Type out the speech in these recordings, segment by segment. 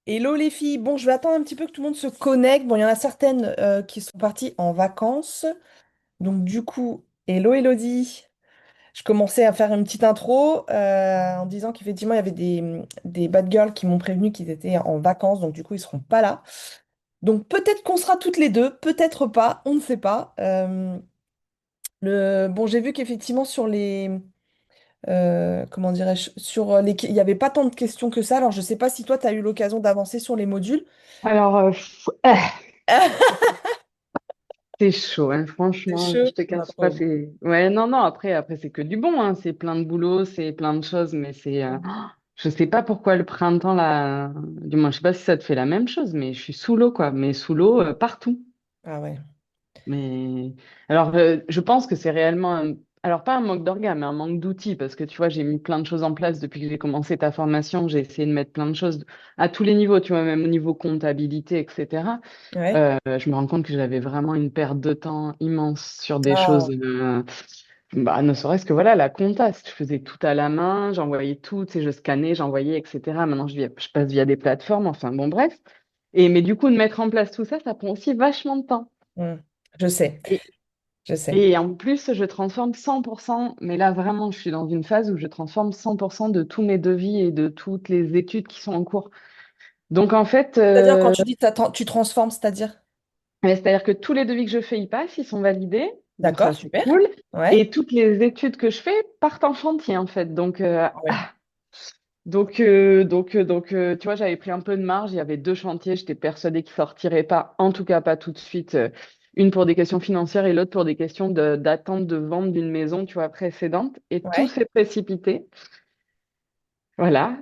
Hello les filles, bon je vais attendre un petit peu que tout le monde se connecte. Bon, il y en a certaines qui sont parties en vacances. Donc du coup, hello Elodie. Je commençais à faire une petite intro en disant qu'effectivement il y avait des bad girls qui m'ont prévenu qu'ils étaient en vacances. Donc du coup ils seront pas là. Donc peut-être qu'on sera toutes les deux, peut-être pas, on ne sait pas. Bon, j'ai vu qu'effectivement sur les... comment dirais-je? Il n'y avait pas tant de questions que ça. Alors je sais pas si toi tu as eu l'occasion d'avancer sur les modules. Alors, c'est chaud, hein, C'est franchement, chaud. je te Ma cache pas, pauvre. c'est... Ouais, non, non, après c'est que du bon, hein, c'est plein de boulot, c'est plein de choses, mais je sais pas pourquoi le printemps, là... Du moins, je sais pas si ça te fait la même chose, mais je suis sous l'eau, quoi, mais sous l'eau partout. Ah ouais. Mais... Alors, je pense que c'est réellement Alors, pas un manque d'organes, mais un manque d'outils, parce que tu vois, j'ai mis plein de choses en place depuis que j'ai commencé ta formation, j'ai essayé de mettre plein de choses à tous les niveaux, tu vois, même au niveau comptabilité, etc. Ouais. Je me rends compte que j'avais vraiment une perte de temps immense sur des choses, Ah, bah, ne serait-ce que voilà, la compta, je faisais tout à la main, j'envoyais tout, tu sais, je scannais, j'envoyais, etc. Maintenant, je passe via des plateformes, enfin bon, bref. Mais du coup, de mettre en place tout ça, ça prend aussi vachement de temps. hmm. Je sais, Et, je sais. et en plus, je transforme 100%, mais là, vraiment, je suis dans une phase où je transforme 100% de tous mes devis et de toutes les études qui sont en cours. Donc, en fait, C'est-à-dire quand tu dis tu transformes, c'est-à-dire? c'est-à-dire que tous les devis que je fais, ils passent, ils sont validés, donc D'accord, ça c'est super. cool. Ouais. Et toutes les études que je fais partent en chantier en fait. Ouais. Tu vois, j'avais pris un peu de marge. Il y avait deux chantiers, j'étais persuadée qu'ils sortiraient pas, en tout cas pas tout de suite. Une pour des questions financières et l'autre pour des questions d'attente de vente d'une maison, tu vois, précédente. Et tout Ouais. s'est précipité. Voilà,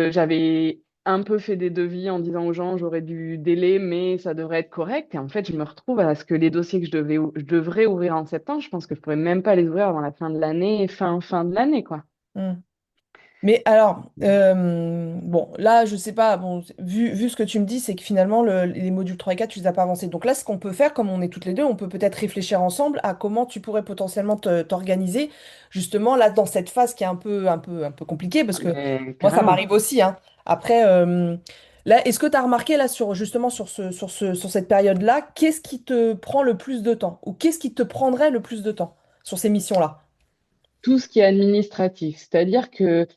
j'avais un peu fait des devis en disant aux gens j'aurais du délai, mais ça devrait être correct. Et en fait, je me retrouve à ce que les dossiers que je devrais ouvrir en septembre, je pense que je pourrais même pas les ouvrir avant la fin de l'année, fin de l'année, quoi. Hmm. Mais alors, bon, là, je sais pas, bon, vu ce que tu me dis, c'est que finalement, les modules 3 et 4, tu les as pas avancés. Donc là, ce qu'on peut faire, comme on est toutes les deux, on peut peut-être réfléchir ensemble à comment tu pourrais potentiellement t'organiser, justement, là, dans cette phase qui est un peu compliquée, parce que Mais moi, ça carrément. m'arrive aussi, hein. Après, là, est-ce que tu as remarqué, là, justement, sur cette période-là, qu'est-ce qui te prend le plus de temps? Ou qu'est-ce qui te prendrait le plus de temps sur ces missions-là? Tout ce qui est administratif, c'est-à-dire que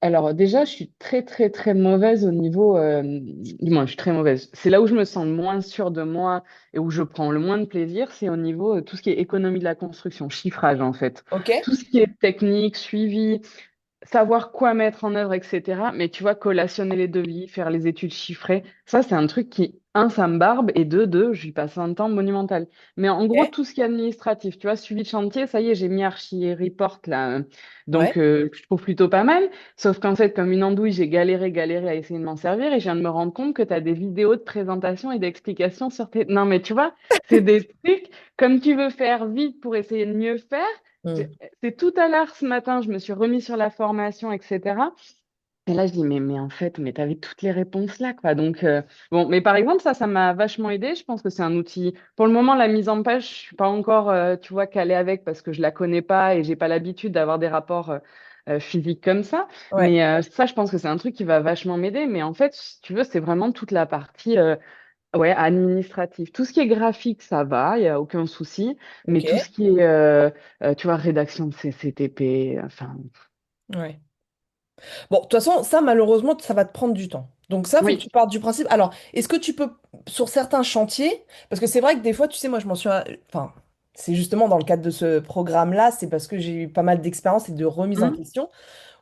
alors déjà, je suis très très très mauvaise au niveau, du moins je suis très mauvaise. C'est là où je me sens le moins sûre de moi et où je prends le moins de plaisir, c'est au niveau tout ce qui est économie de la construction, chiffrage en fait. Ok? Tout ce qui est technique, suivi, savoir quoi mettre en œuvre, etc. Mais tu vois, collationner les devis, faire les études chiffrées, ça, c'est un truc qui, un, ça me barbe, et deux, j'y passe un temps monumental. Mais en gros, Ok. tout ce qui est administratif, tu vois, suivi de chantier, ça y est, j'ai mis Archi Report là, Ouais. que je trouve plutôt pas mal. Sauf qu'en fait, comme une andouille, j'ai galéré à essayer de m'en servir, et je viens de me rendre compte que tu as des vidéos de présentation et d'explications sur tes... Non, mais tu vois, c'est des trucs, comme tu veux faire vite pour essayer de mieux faire, Hmm. c'est tout à l'heure ce matin, je me suis remis sur la formation, etc. Et là, je dis, mais en fait, mais t'avais toutes les réponses là, quoi. Bon, mais par exemple, ça m'a vachement aidé. Je pense que c'est un outil. Pour le moment, la mise en page, je suis pas encore, tu vois, calée avec parce que je la connais pas et j'ai pas l'habitude d'avoir des rapports physiques comme ça. Ouais. Mais ça, je pense que c'est un truc qui va vachement m'aider. Mais en fait, si tu veux, c'est vraiment toute la partie, ouais, administrative. Tout ce qui est graphique, ça va, il y a aucun souci. Mais tout Ok. ce qui est, tu vois, rédaction de CCTP, enfin, Ouais. Bon, de toute façon, ça, malheureusement, ça va te prendre du temps. Donc ça, faut que oui. tu partes du principe. Alors, est-ce que tu peux, sur certains chantiers, parce que c'est vrai que des fois, tu sais, moi, je m'en suis... Enfin, c'est justement dans le cadre de ce programme-là, c'est parce que j'ai eu pas mal d'expérience et de remise en Hmm. question,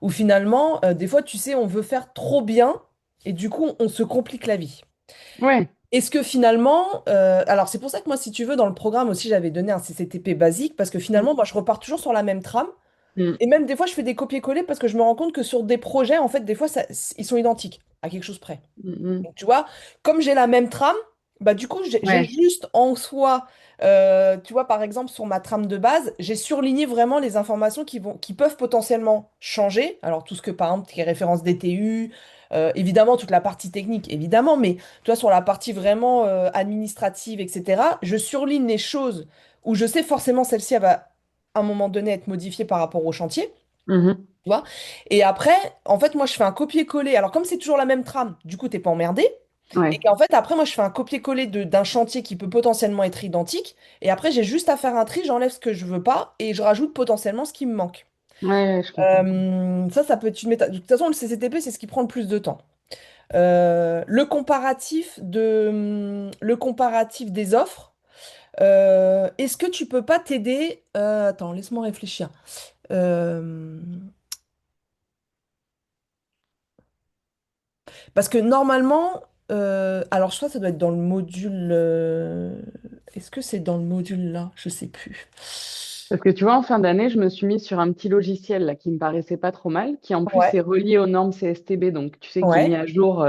où finalement, des fois, tu sais, on veut faire trop bien, et du coup, on se complique la vie. Ouais. Est-ce que finalement, alors c'est pour ça que moi, si tu veux, dans le programme aussi, j'avais donné un CCTP basique, parce que Hmm. finalement, moi, je repars toujours sur la même trame. Hmm. Et même des fois, je fais des copier-coller parce que je me rends compte que sur des projets, en fait, des fois, ils sont identiques à quelque chose près. Hmm. Hmm. Donc, tu vois, comme j'ai la même trame, bah, du coup, j'ai Ouais. juste en soi, tu vois, par exemple, sur ma trame de base, j'ai surligné vraiment les informations qui peuvent potentiellement changer. Alors, tout ce que, par exemple, qui est référence DTU, évidemment, toute la partie technique, évidemment, mais tu vois, sur la partie vraiment administrative, etc., je surligne les choses où je sais forcément celle-ci, elle va à un moment donné être modifiée par rapport au chantier. Mhm. tu vois. Et après, en fait, moi, je fais un copier-coller. Alors, comme c'est toujours la même trame, du coup, t'es pas emmerdé. Et Ouais, qu'en fait, après, moi, je fais un copier-coller d'un chantier qui peut potentiellement être identique. Et après, j'ai juste à faire un tri, j'enlève ce que je veux pas et je rajoute potentiellement ce qui me manque. ouais, je comprends. Ça peut être une méthode. De toute façon, le CCTP, c'est ce qui prend le plus de temps. Le comparatif des offres. Est-ce que tu peux pas t'aider? Attends, laisse-moi réfléchir. Euh, Parce que normalement, alors je crois que ça doit être dans le module. Est-ce que c'est dans le module là? Je sais plus. Parce que tu vois, en fin d'année, je me suis mise sur un petit logiciel là, qui me paraissait pas trop mal, qui en plus Ouais, est relié aux normes CSTB, donc tu sais, qui est mis ouais, à jour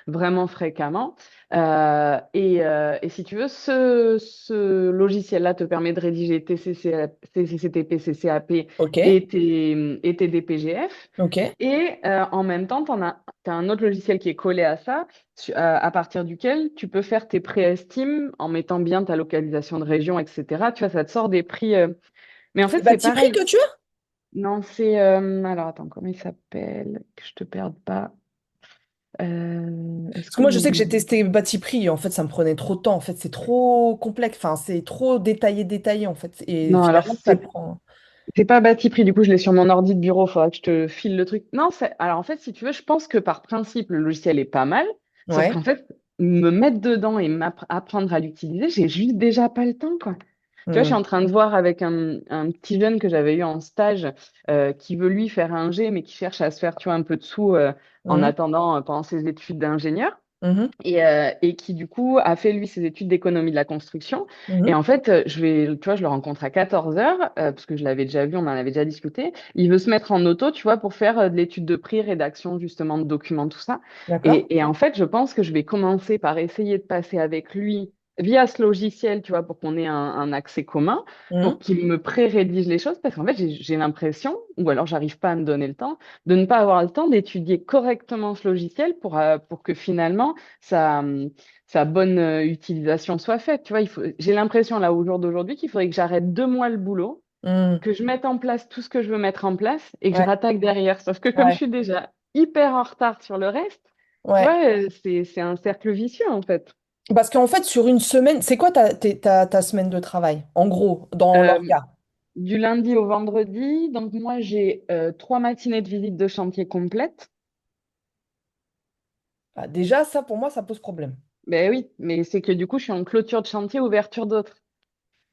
vraiment fréquemment. Et si tu veux, ce logiciel-là te permet de rédiger tes CCTP, CCAP ok, et tes DPGF. ok. Et en même temps, t'as un autre logiciel qui est collé à ça, à partir duquel tu peux faire tes préestimes en mettant bien ta localisation de région, etc. Tu vois, ça te sort des prix. Mais en C'est fait, c'est Batiprix pareil. que tu as? Non, c'est. Alors, attends, comment il s'appelle? Que je te perde pas. Est-ce Parce que que moi, je j'ai sais le que j'ai nom? testé Batiprix. En fait, ça me prenait trop de temps. En fait, c'est trop complexe. Enfin, c'est trop détaillé, en fait. Et Non, alors, finalement, ça te prend. c'est pas bâti prix. Du coup, je l'ai sur mon ordi de bureau. Faudra que je te file le truc. Non, alors en fait, si tu veux, je pense que par principe, le logiciel est pas mal. Sauf Ouais. qu'en fait, me mettre dedans et apprendre à l'utiliser, j'ai juste déjà pas le temps, quoi. Tu vois, je suis Hmm. en train de voir avec un petit jeune que j'avais eu en stage qui veut lui faire un G, mais qui cherche à se faire, tu vois, un peu de sous en Mhm. attendant pendant ses études d'ingénieur. Mhm. Et qui du coup a fait lui ses études d'économie de la construction. Et Mhm. en fait, tu vois, je le rencontre à 14 heures, parce que je l'avais déjà vu, on en avait déjà discuté. Il veut se mettre en auto, tu vois, pour faire de l'étude de prix, rédaction justement de documents, tout ça. D'accord. Et en fait, je pense que je vais commencer par essayer de passer avec lui via ce logiciel, tu vois, pour qu'on ait un accès commun, pour Mhm. qu'il me pré-rédige les choses, parce qu'en fait, j'ai l'impression, ou alors j'arrive pas à me donner le temps, de ne pas avoir le temps d'étudier correctement ce logiciel pour que finalement sa, sa bonne utilisation soit faite. Tu vois, j'ai l'impression là au jour d'aujourd'hui qu'il faudrait que j'arrête 2 mois le boulot, Mhm. que je mette en place tout ce que je veux mettre en place et que je Ouais. rattaque derrière. Sauf que comme je Ouais. suis déjà hyper en retard sur le reste, tu Ouais. vois, c'est un cercle vicieux en fait. Parce qu'en fait, sur une semaine, c'est quoi ta semaine de travail? En gros, dans Euh, l'orga. du lundi au vendredi, donc moi j'ai 3 matinées de visite de chantier complètes. Ah, déjà, ça, pour moi, ça pose problème. Ben oui, mais c'est que du coup je suis en clôture de chantier, ouverture d'autres.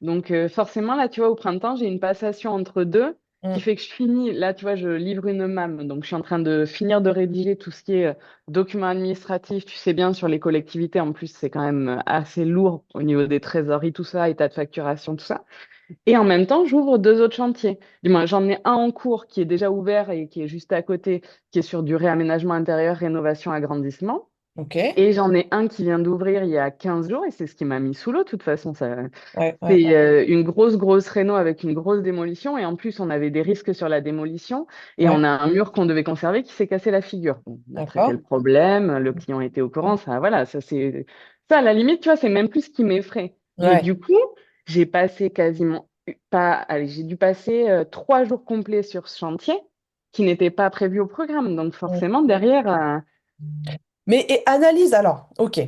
Donc forcément, là, tu vois, au printemps, j'ai une passation entre deux qui Mhm. fait que je finis, là, tu vois, je livre une MAM. Donc je suis en train de finir de rédiger tout ce qui est documents administratifs. Tu sais bien, sur les collectivités, en plus, c'est quand même assez lourd au niveau des trésoreries, tout ça, état de facturation, tout ça. Et en même temps, j'ouvre 2 autres chantiers. Du moins, j'en ai un en cours qui est déjà ouvert et qui est juste à côté, qui est sur du réaménagement intérieur, rénovation, agrandissement. Ok. Et j'en ai un qui vient d'ouvrir il y a 15 jours et c'est ce qui m'a mis sous l'eau. De toute façon, ça, Ouais, ouais, c'est ouais. une grosse réno avec une grosse démolition. Et en plus, on avait des risques sur la démolition. Et Ouais. on a un mur qu'on devait conserver qui s'est cassé la figure. Bon, on a traité D'accord. le problème. Le client était au courant. Ça, voilà, ça, à la limite, tu vois, c'est même plus ce qui m'effraie. Mais Ouais. du coup, j'ai passé quasiment pas, allez, j'ai dû passer 3 jours complets sur ce chantier qui n'était pas prévu au programme. Donc, forcément, derrière, Mais analyse alors, ok.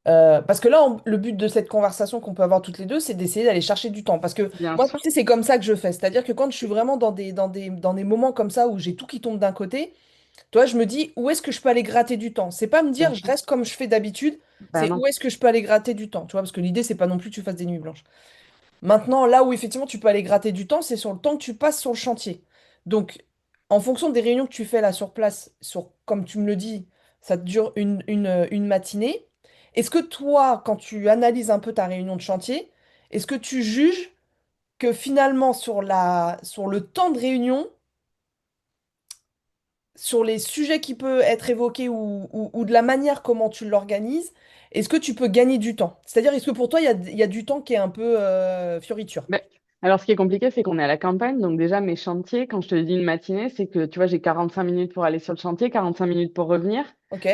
Parce que là, le but de cette conversation qu'on peut avoir toutes les deux, c'est d'essayer d'aller chercher du temps. Parce que bien moi, tu sûr, sais, c'est comme ça que je fais. C'est-à-dire que quand je suis vraiment dans des moments comme ça où j'ai tout qui tombe d'un côté, toi, je me dis où est-ce que je peux aller gratter du temps? C'est pas me bien dire je sûr. reste comme je fais d'habitude, Bah c'est non. où est-ce que je peux aller gratter du temps, tu vois? Parce que l'idée, c'est pas non plus que tu fasses des nuits blanches. Maintenant, là où effectivement tu peux aller gratter du temps, c'est sur le temps que tu passes sur le chantier. Donc, en fonction des réunions que tu fais là sur place, comme tu me le dis, ça te dure une matinée. Est-ce que toi, quand tu analyses un peu ta réunion de chantier, est-ce que tu juges que finalement sur le temps de réunion, sur les sujets qui peuvent être évoqués ou de la manière comment tu l'organises, est-ce que tu peux gagner du temps? C'est-à-dire, est-ce que pour toi, il y a du temps qui est un peu fioriture? Mais, alors, ce qui est compliqué, c'est qu'on est à la campagne. Donc, déjà, mes chantiers, quand je te dis une matinée, c'est que, tu vois, j'ai 45 minutes pour aller sur le chantier, 45 minutes pour revenir. Ok?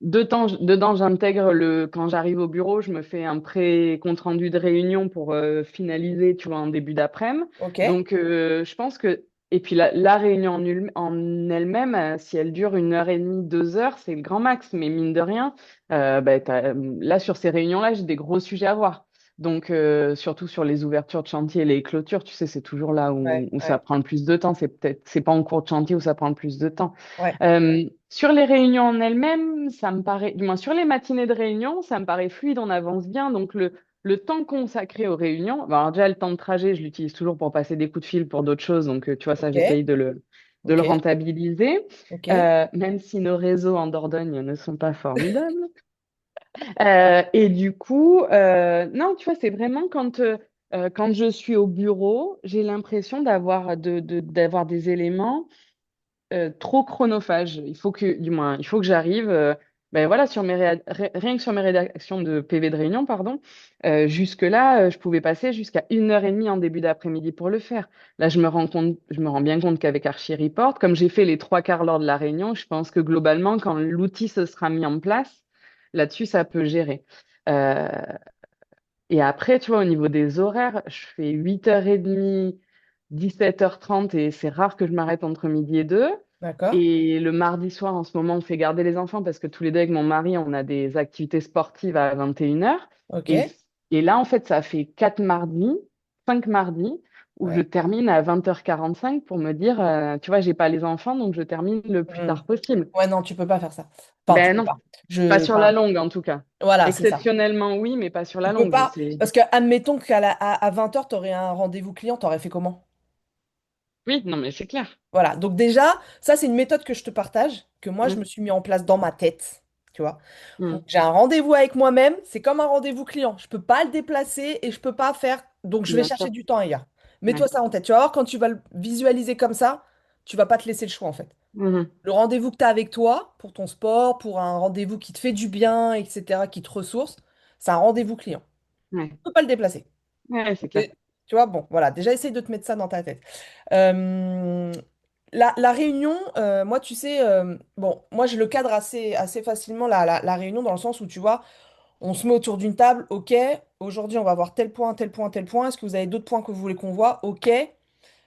Dedans, j'intègre quand j'arrive au bureau, je me fais un pré-compte rendu de réunion pour finaliser, tu vois, en début d'après-midi. Ok? Donc, je pense que, Et puis la réunion en elle-même, si elle dure 1 heure et demie, 2 heures, c'est le grand max. Mais mine de rien, bah, là, sur ces réunions-là, j'ai des gros sujets à voir. Donc, surtout sur les ouvertures de chantier et les clôtures, tu sais, c'est toujours là Ouais, où ça ouais, prend le plus de temps. C'est pas en cours de chantier où ça prend le plus de temps. ouais. Sur les réunions en elles-mêmes, ça me paraît, du moins sur les matinées de réunion, ça me paraît fluide, on avance bien. Donc, le temps consacré aux réunions, bah, alors déjà le temps de trajet, je l'utilise toujours pour passer des coups de fil pour d'autres choses. Donc, tu vois, ça, Ok, j'essaye de le ok, rentabiliser, ok. même si nos réseaux en Dordogne ne sont pas formidables. Et du coup, non, tu vois, c'est vraiment quand je suis au bureau, j'ai l'impression d'avoir des éléments trop chronophage. Il faut que j'arrive, ben voilà, rien que sur mes rédactions de PV de réunion, pardon, jusque-là, je pouvais passer jusqu'à 1 heure et demie en début d'après-midi pour le faire. Là, je me rends bien compte qu'avec Archie Report, comme j'ai fait les trois quarts lors de la réunion, je pense que globalement, quand l'outil se sera mis en place, là-dessus, ça peut gérer. Euh, et après, tu vois, au niveau des horaires, je fais 8h30, 17h30 et c'est rare que je m'arrête entre midi et 2. D'accord. Et le mardi soir, en ce moment, on fait garder les enfants parce que tous les deux avec mon mari, on a des activités sportives à 21h. Ok. Et, et là, en fait, ça fait 4 mardis, 5 mardis, où je Ouais. termine à 20h45 pour me dire, tu vois, j'ai pas les enfants, donc je termine le plus Hmm. tard possible. Ouais, non, tu peux pas faire ça. Enfin, tu Ben peux non, pas. pas sur la Enfin, longue en tout cas. voilà, c'est ça. Exceptionnellement, oui, mais pas sur Tu la peux longue. pas, parce que admettons à 20h, tu aurais un rendez-vous client, t'aurais fait comment? Oui, non, mais c'est clair. Voilà, donc déjà, ça c'est une méthode que je te partage, que moi je Mm, me suis mis en place dans ma tête, tu vois. Donc mm, j'ai un rendez-vous avec moi-même, c'est comme un rendez-vous client. Je peux pas le déplacer et je peux pas faire, donc je vais bien chercher sûr. du temps ailleurs. Mets-toi Ouais. ça en tête. Tu vas voir quand tu vas le visualiser comme ça, tu vas pas te laisser le choix en fait. Mhm, Le rendez-vous que tu as avec toi, pour ton sport, pour un rendez-vous qui te fait du bien, etc., qui te ressource, c'est un rendez-vous client. ouais. Tu peux pas le déplacer. Ouais, c'est clair. Et, tu vois, bon, voilà, déjà essaye de te mettre ça dans ta tête. Euh, la réunion, moi, tu sais, bon, moi, je le cadre assez facilement, la réunion, dans le sens où, tu vois, on se met autour d'une table, ok, aujourd'hui, on va voir tel point, tel point, tel point. Est-ce que vous avez d'autres points que vous voulez qu'on voit? Ok.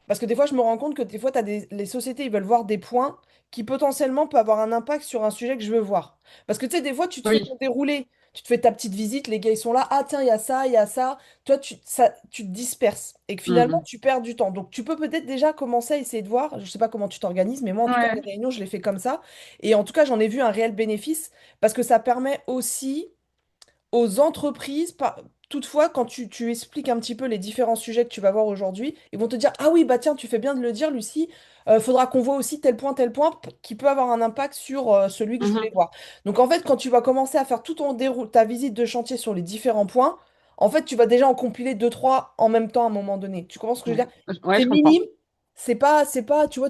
Parce que des fois, je me rends compte que des fois, les sociétés, ils veulent voir des points qui potentiellement peuvent avoir un impact sur un sujet que je veux voir. Parce que tu sais, des fois, tu te fais ton Oui. déroulé, tu te fais ta petite visite, les gars, ils sont là, ah tiens, il y a ça, il y a ça. Toi, tu te disperses et que finalement, Mhm. tu perds du temps. Donc, tu peux peut-être déjà commencer à essayer de voir, je sais pas comment tu t'organises, mais moi, en tout cas, les Ouais. réunions, je les fais comme ça. Et en tout cas, j'en ai vu un réel bénéfice parce que ça permet aussi aux entreprises. Toutefois, quand tu expliques un petit peu les différents sujets que tu vas voir aujourd'hui, ils vont te dire, ah oui, bah tiens, tu fais bien de le dire, Lucie, faudra qu'on voit aussi tel point qui peut avoir un impact sur celui que je voulais Mhm. voir. Donc en fait, quand tu vas commencer à faire tout ta visite de chantier sur les différents points, en fait, tu vas déjà en compiler deux, trois en même temps à un moment donné. Tu comprends ce que je veux Ouais. dire? Ouais, C'est je comprends. minime, c'est pas, tu vois,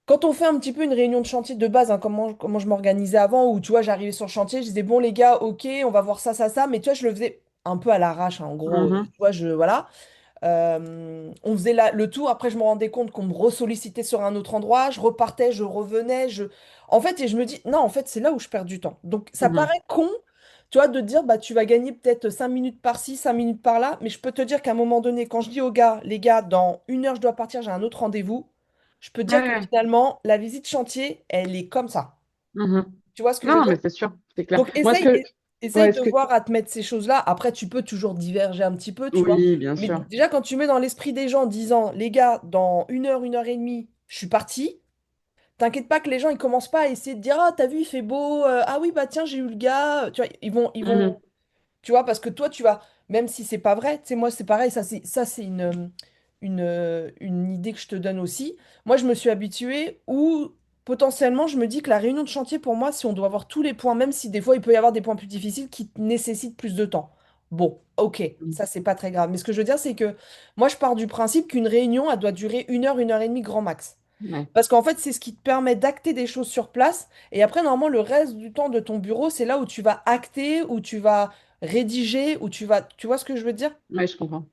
quand on fait un petit peu une réunion de chantier de base, hein, comment je m'organisais avant, où tu vois, j'arrivais sur le chantier, je disais, bon les gars, ok, on va voir ça, mais tu vois, je le faisais un peu à l'arrache, hein, en gros, Mhm. tu vois, voilà. On faisait le tour, après je me rendais compte qu'on me ressollicitait sur un autre endroit, je repartais, je revenais, En fait, et je me dis, non, en fait, c'est là où je perds du temps. Donc ça Mhm. paraît con, tu vois, de te dire, bah tu vas gagner peut-être 5 minutes par-ci, 5 minutes par-là, mais je peux te dire qu'à un moment donné, quand je dis aux gars, les gars, dans 1 heure, je dois partir, j'ai un autre rendez-vous, je peux te Ouais, dire que ouais. finalement, la visite chantier, elle est comme ça. Mhm. Tu vois ce que je veux Non, dire? mais c'est sûr, c'est clair. Donc Moi, essaye ouais, de voir à te mettre ces choses-là. Après, tu peux toujours diverger un petit peu, tu vois. oui, bien Mais sûr. déjà, quand tu mets dans l'esprit des gens en disant, les gars, dans 1 heure et demie, je suis parti, t'inquiète pas que les gens, ils commencent pas à essayer de dire, ah, t'as vu, il fait beau, ah oui, bah tiens, j'ai eu le gars. Tu vois, Mhm. tu vois, parce que toi, tu vas, même si c'est pas vrai, tu sais, moi, c'est pareil, ça, c'est une idée que je te donne aussi. Moi, je me suis habituée où potentiellement, je me dis que la réunion de chantier, pour moi, si on doit avoir tous les points, même si des fois, il peut y avoir des points plus difficiles qui nécessitent plus de temps. Bon, ok, ça, c'est pas très grave. Mais ce que je veux dire, c'est que moi, je pars du principe qu'une réunion, elle doit durer 1 heure et demie grand max. Ouais. Parce qu'en fait, c'est ce qui te permet d'acter des choses sur place. Et après, normalement, le reste du temps de ton bureau, c'est là où tu vas acter, où tu vas rédiger, où tu vas... Tu vois ce que je veux dire? Ouais, je comprends.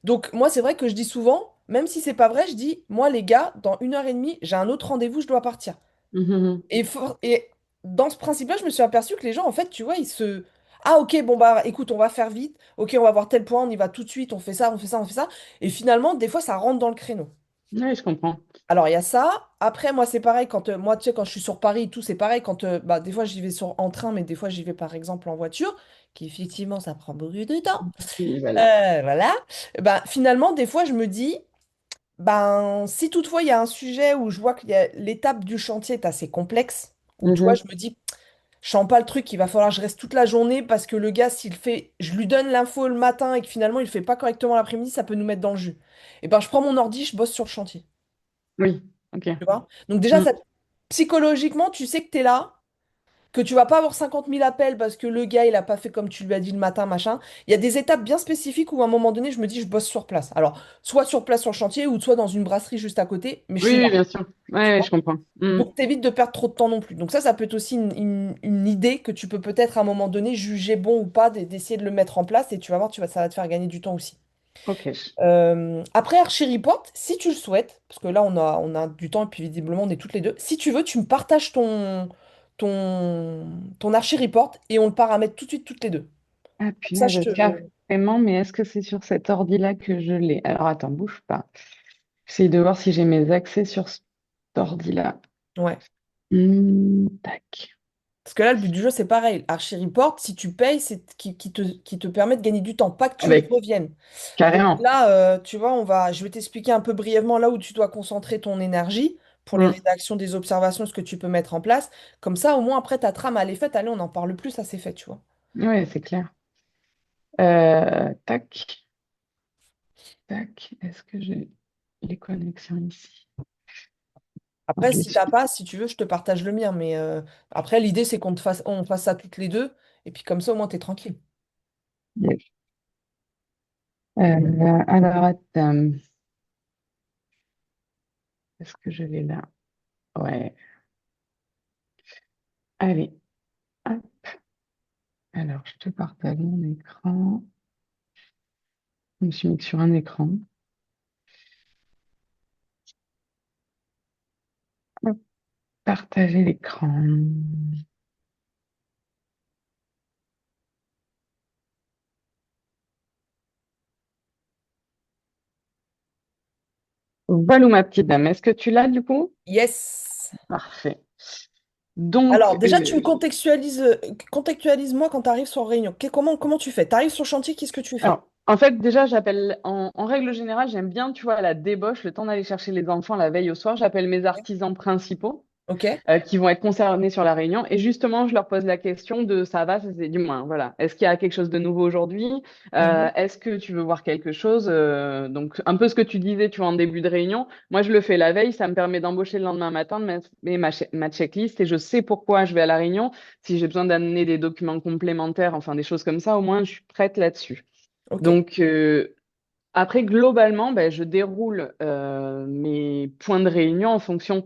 Donc, moi, c'est vrai que je dis souvent, même si c'est pas vrai, je dis, moi, les gars, dans 1 heure et demie, j'ai un autre rendez-vous, je dois partir. Mhm. Et dans ce principe-là, je me suis aperçu que les gens, en fait, tu vois, ils se... Ah, ok, bon, bah, écoute, on va faire vite. Ok, on va voir tel point, on y va tout de suite, on fait ça, on fait ça, on fait ça. Et finalement, des fois, ça rentre dans le créneau. Oui, je comprends. Alors, il y a ça. Après, moi, c'est pareil. Quand, moi, tu sais, quand je suis sur Paris et tout, c'est pareil. Quand, bah, des fois, j'y vais en train, mais des fois, j'y vais, par exemple, en voiture, qui, effectivement, ça prend beaucoup de temps. Oui, voilà. Voilà. Bah, finalement, des fois, je me dis, ben, si toutefois, il y a un sujet où je vois que l'étape du chantier est assez complexe, où, tu vois, Mhm. je me dis, je sens pas le truc, il va falloir que je reste toute la journée parce que le gars, s'il fait, je lui donne l'info le matin et que finalement, il fait pas correctement l'après-midi, ça peut nous mettre dans le jus. Et ben, je prends mon ordi, je bosse sur le chantier. Oui, ok. Tu vois? Donc déjà, Mm. ça, psychologiquement, tu sais que tu es là, que tu vas pas avoir 50 000 appels parce que le gars, il a pas fait comme tu lui as dit le matin, machin. Il y a des étapes bien spécifiques où à un moment donné, je me dis, je bosse sur place. Alors, soit sur place sur le chantier ou soit dans une brasserie juste à côté, mais je Oui, suis là. oui, bien sûr. Tu Ouais, ouais, vois? je comprends. Mm. Donc, t'évites de perdre trop de temps non plus. Donc ça peut être aussi une idée que tu peux peut-être à un moment donné juger bon ou pas d'essayer de le mettre en place et tu vas voir, ça va te faire gagner du temps aussi. Ok. Après Archie Report, si tu le souhaites, parce que là on a du temps et puis visiblement on est toutes les deux, si tu veux, tu me partages ton Archie Report et on le paramètre tout de suite toutes les deux. Ah, Comme ça, punaise, carrément, mais est-ce que c'est sur cet ordi-là que je l'ai? Alors, attends, bouge pas. J'essaie de voir si j'ai mes accès sur cet ordi-là. Ouais. Tac. Parce que là, le but du jeu, c'est pareil. Archie Report, si tu payes, c'est qui te permet de gagner du temps, pas que tu y Avec, reviennes. Donc carrément. là, tu vois, je vais t'expliquer un peu brièvement là où tu dois concentrer ton énergie pour les Mm. rédactions des observations, ce que tu peux mettre en place. Comme ça, au moins, après, ta trame, elle est faite. Allez, on n'en parle plus, ça c'est fait, tu vois. Ouais, c'est clair. Tac, tac. Est-ce que j'ai les connexions ici? Après, Je si suis. t'as pas, si tu veux, je te partage le mien. Mais après, l'idée, c'est on fasse ça toutes les deux. Et puis comme ça, au moins, t'es tranquille. Yes. Alors, attends. Est-ce que je l'ai là? Ouais. Allez. Hop. Alors, je te partage mon écran. Je me suis mis sur un écran. Hop. Partager l'écran. Voilà ma petite dame. Est-ce que tu l'as du coup? Yes! Parfait. Alors, Donc, déjà, tu me contextualises-moi quand tu arrives sur réunion. Comment tu fais? Tu arrives sur chantier, qu'est-ce que tu fais? alors, en fait, déjà, j'appelle, en règle générale, j'aime bien, tu vois, à la débauche, le temps d'aller chercher les enfants la veille au soir, j'appelle mes artisans principaux Ok? qui vont être concernés sur la réunion. Et justement, je leur pose la question de ça va, ça c'est du moins, voilà. Est-ce qu'il y a quelque chose de nouveau aujourd'hui? Mhm. Est-ce que tu veux voir quelque chose? Donc, un peu ce que tu disais, tu vois, en début de réunion. Moi, je le fais la veille, ça me permet d'embaucher le lendemain matin, de mettre ma checklist et je sais pourquoi je vais à la réunion. Si j'ai besoin d'amener des documents complémentaires, enfin des choses comme ça, au moins, je suis prête là-dessus. Ok. Donc, après, globalement, ben, je déroule mes points de réunion en fonction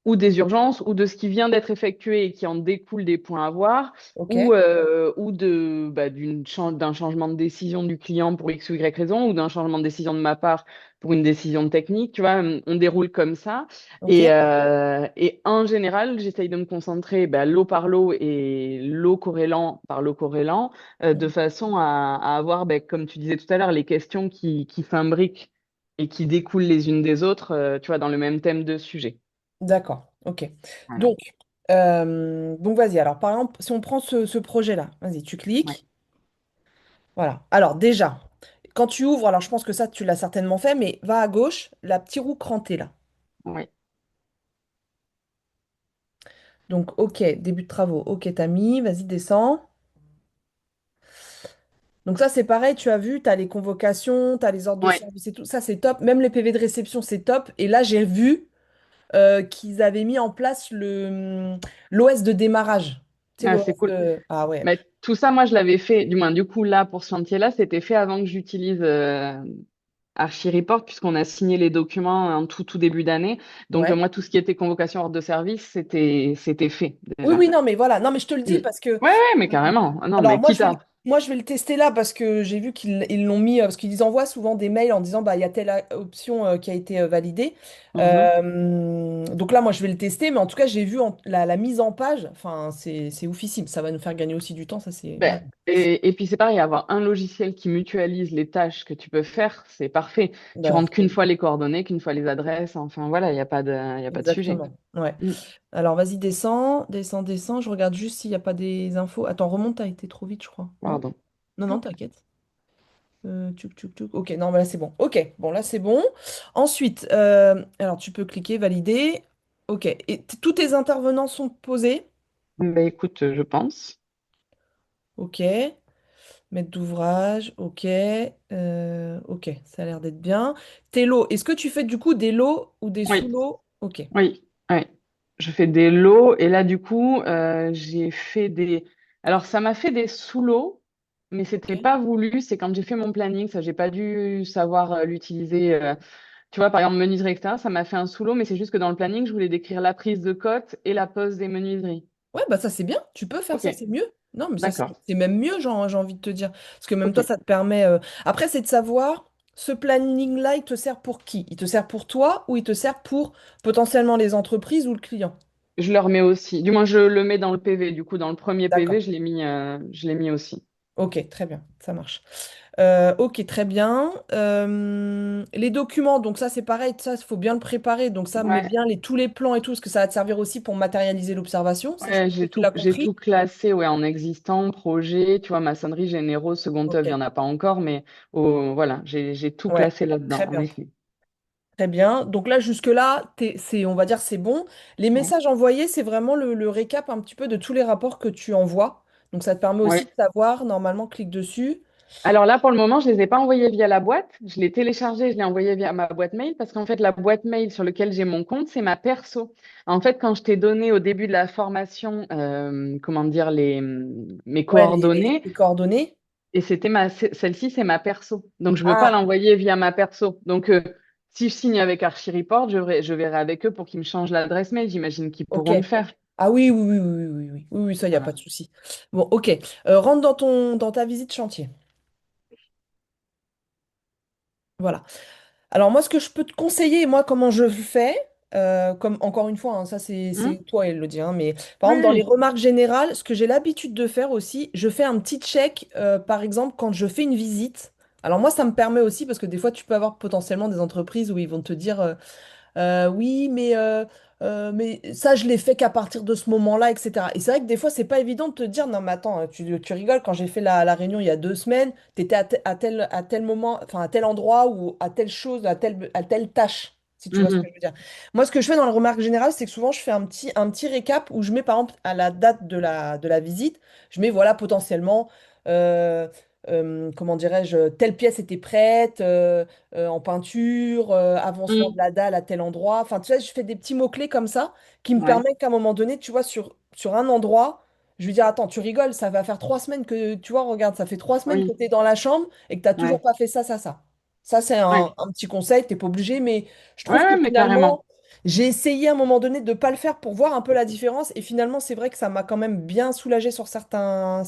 ou des urgences, ou de ce qui vient d'être effectué et qui en découle des points à voir, Ok. ou d'un changement de décision du client pour X ou Y raison, ou d'un changement de décision de ma part pour une décision technique. Tu vois, on déroule comme ça. Ok. Et en général, j'essaye de me concentrer ben, lot par lot et lot corrélant par lot corrélant, de Mhm. façon à avoir, ben, comme tu disais tout à l'heure, les questions qui s'imbriquent et qui découlent les unes des autres, tu vois, dans le même thème de sujet. D'accord. Ok. Voilà. Donc, donc vas-y. Alors, par exemple, si on prend ce projet-là, vas-y, tu Ouais, cliques. Voilà. Alors, déjà, quand tu ouvres, alors je pense que ça, tu l'as certainement fait, mais va à gauche, la petite roue crantée là. ouais, Donc, ok, début de travaux. Ok, t'as mis, vas-y, descends. Donc ça, c'est pareil, tu as vu, tu as les convocations, tu as les ordres de ouais. service et tout. Ça, c'est top. Même les PV de réception, c'est top. Et là, j'ai vu qu'ils avaient mis en place l'OS de démarrage. Tu sais, Ah, l'OS c'est cool. de... Ah ouais. Mais tout ça, moi, je l'avais fait, du moins, du coup, là, pour ce chantier-là, c'était fait avant que j'utilise ArchiReport, puisqu'on a signé les documents en tout début d'année. Donc, Ouais. moi, tout ce qui était convocation ordre de service, c'était fait Oui, déjà. oui, non, mais voilà. Non, mais je te le dis Mm. parce que... Ouais, ouais, mais carrément. Ah non, Alors, mais moi, quitte à. moi, je vais le tester là parce que j'ai vu qu'ils l'ont mis, parce qu'ils envoient souvent des mails en disant, bah, il y a telle option qui a été validée. Mhm. Donc là, moi, je vais le tester, mais en tout cas, j'ai vu la mise en page, enfin, c'est oufissime. Ça va nous faire gagner aussi du temps, ça, c'est Ben, génial. et puis c'est pareil, avoir un logiciel qui mutualise les tâches que tu peux faire, c'est parfait. Tu Bah, rentres qu'une fois les coordonnées, qu'une fois les adresses, enfin voilà, il y a pas de sujet. exactement. Ouais. Mm. Alors, vas-y, descends, descends, descends. Je regarde juste s'il n'y a pas des infos. Attends, remonte, t'as été trop vite, je crois. Non? Pardon. Non, non, Hop. t'inquiète. Tchouk, tchouk, tchouk. Ok, non, mais là c'est bon. Ok, bon, là c'est bon. Ensuite, alors tu peux cliquer, valider. Ok, et tous tes intervenants sont posés. Ben écoute, je pense. Ok, maître d'ouvrage. Ok, ok, ça a l'air d'être bien. Tes lots, est-ce que tu fais du coup des lots ou des Oui, sous-lots? Ok, oui, oui. Je fais des lots et là du coup, j'ai fait des. Alors ça m'a fait des sous-lots, mais ok. c'était pas voulu. C'est quand j'ai fait mon planning, ça j'ai pas dû savoir l'utiliser. Tu vois, par exemple, menuiserie, etc. Ça m'a fait un sous-lot, mais c'est juste que dans le planning, je voulais décrire la prise de cote et la pose des menuiseries. Ouais, bah ça c'est bien. Tu peux faire Ok, ça, c'est mieux. Non, mais ça d'accord. c'est même mieux, j'ai envie de te dire. Parce que même Ok. toi, ça te permet. Après, c'est de savoir, ce planning-là, il te sert pour qui? Il te sert pour toi ou il te sert pour potentiellement les entreprises ou le client? Je le remets aussi. Du moins, je le mets dans le PV. Du coup, dans le premier PV, D'accord. je l'ai mis aussi. Ok, très bien, ça marche. Ok, très bien. Les documents, donc ça c'est pareil, ça il faut bien le préparer. Donc ça met Ouais, bien tous les plans et tout, parce que ça va te servir aussi pour matérialiser l'observation. Ça, je ouais, pense que tu l'as j'ai compris. tout classé ouais, en existant, projet, tu vois, maçonnerie, généraux, second œuvre, il Ok, n'y en a pas encore, mais voilà, j'ai tout ouais, classé là-dedans, très en bien. effet. Très bien. Donc là, jusque-là, on va dire c'est bon. Les Ouais. messages envoyés, c'est vraiment le récap un petit peu de tous les rapports que tu envoies. Donc ça te permet aussi Ouais. de savoir, normalement, clique dessus. Alors là, pour le moment, je les ai pas envoyés via la boîte. Je l'ai téléchargé, je l'ai envoyé via ma boîte mail parce qu'en fait, la boîte mail sur laquelle j'ai mon compte, c'est ma perso. En fait, quand je t'ai donné au début de la formation, comment dire, mes Ouais, coordonnées, les coordonnées. et celle-ci, c'est ma perso. Donc, je veux pas Ah, l'envoyer via ma perso. Donc, si je signe avec ArchiReport, je verrai avec eux pour qu'ils me changent l'adresse mail. J'imagine qu'ils ok. pourront le faire. Ah oui, oui, oui, oui, oui, oui, oui, oui, oui, ça, il n'y a pas Voilà. de souci. Bon, ok. Rentre dans ta visite chantier. Voilà. Alors moi, ce que je peux te conseiller, moi, comment je le fais, comme encore une fois, hein, ça Hmm. c'est toi, elle le dit, hein, mais par Oui, exemple, dans les oui. remarques générales, ce que j'ai l'habitude de faire aussi, je fais un petit check, par exemple, quand je fais une visite. Alors moi, ça me permet aussi, parce que des fois, tu peux avoir potentiellement des entreprises où ils vont te dire, oui, mais ça, je l'ai fait qu'à partir de ce moment-là, etc. Et c'est vrai que des fois, c'est pas évident de te dire, non, mais attends, tu rigoles, quand j'ai fait la réunion il y a 2 semaines, tu étais à tel moment, enfin, à tel endroit ou à telle chose, à telle tâche, si tu vois ce que Mhm. je veux dire. Moi, ce que je fais dans la remarque générale, c'est que souvent, je fais un petit récap où je mets, par exemple, à la date de la visite, je mets, voilà, potentiellement, euh, comment dirais-je, telle pièce était prête. En peinture, avancement de Hmm. la dalle à tel endroit. Enfin, tu vois, je fais des petits mots-clés comme ça qui me Ouais. permettent qu'à un moment donné, tu vois, sur un endroit, je lui dis, attends, tu rigoles, ça va faire 3 semaines que, tu vois, regarde, ça fait 3 semaines que Oui. tu es dans la chambre et que tu n'as toujours Ouais. pas fait ça, ça, ça. Ça, c'est Ouais. un petit conseil, tu n'es pas obligé, mais je Ouais, trouve que ouais, mais carrément. finalement, j'ai essayé à un moment donné de ne pas le faire pour voir un peu la différence et finalement, c'est vrai que ça m'a quand même bien soulagé sur certains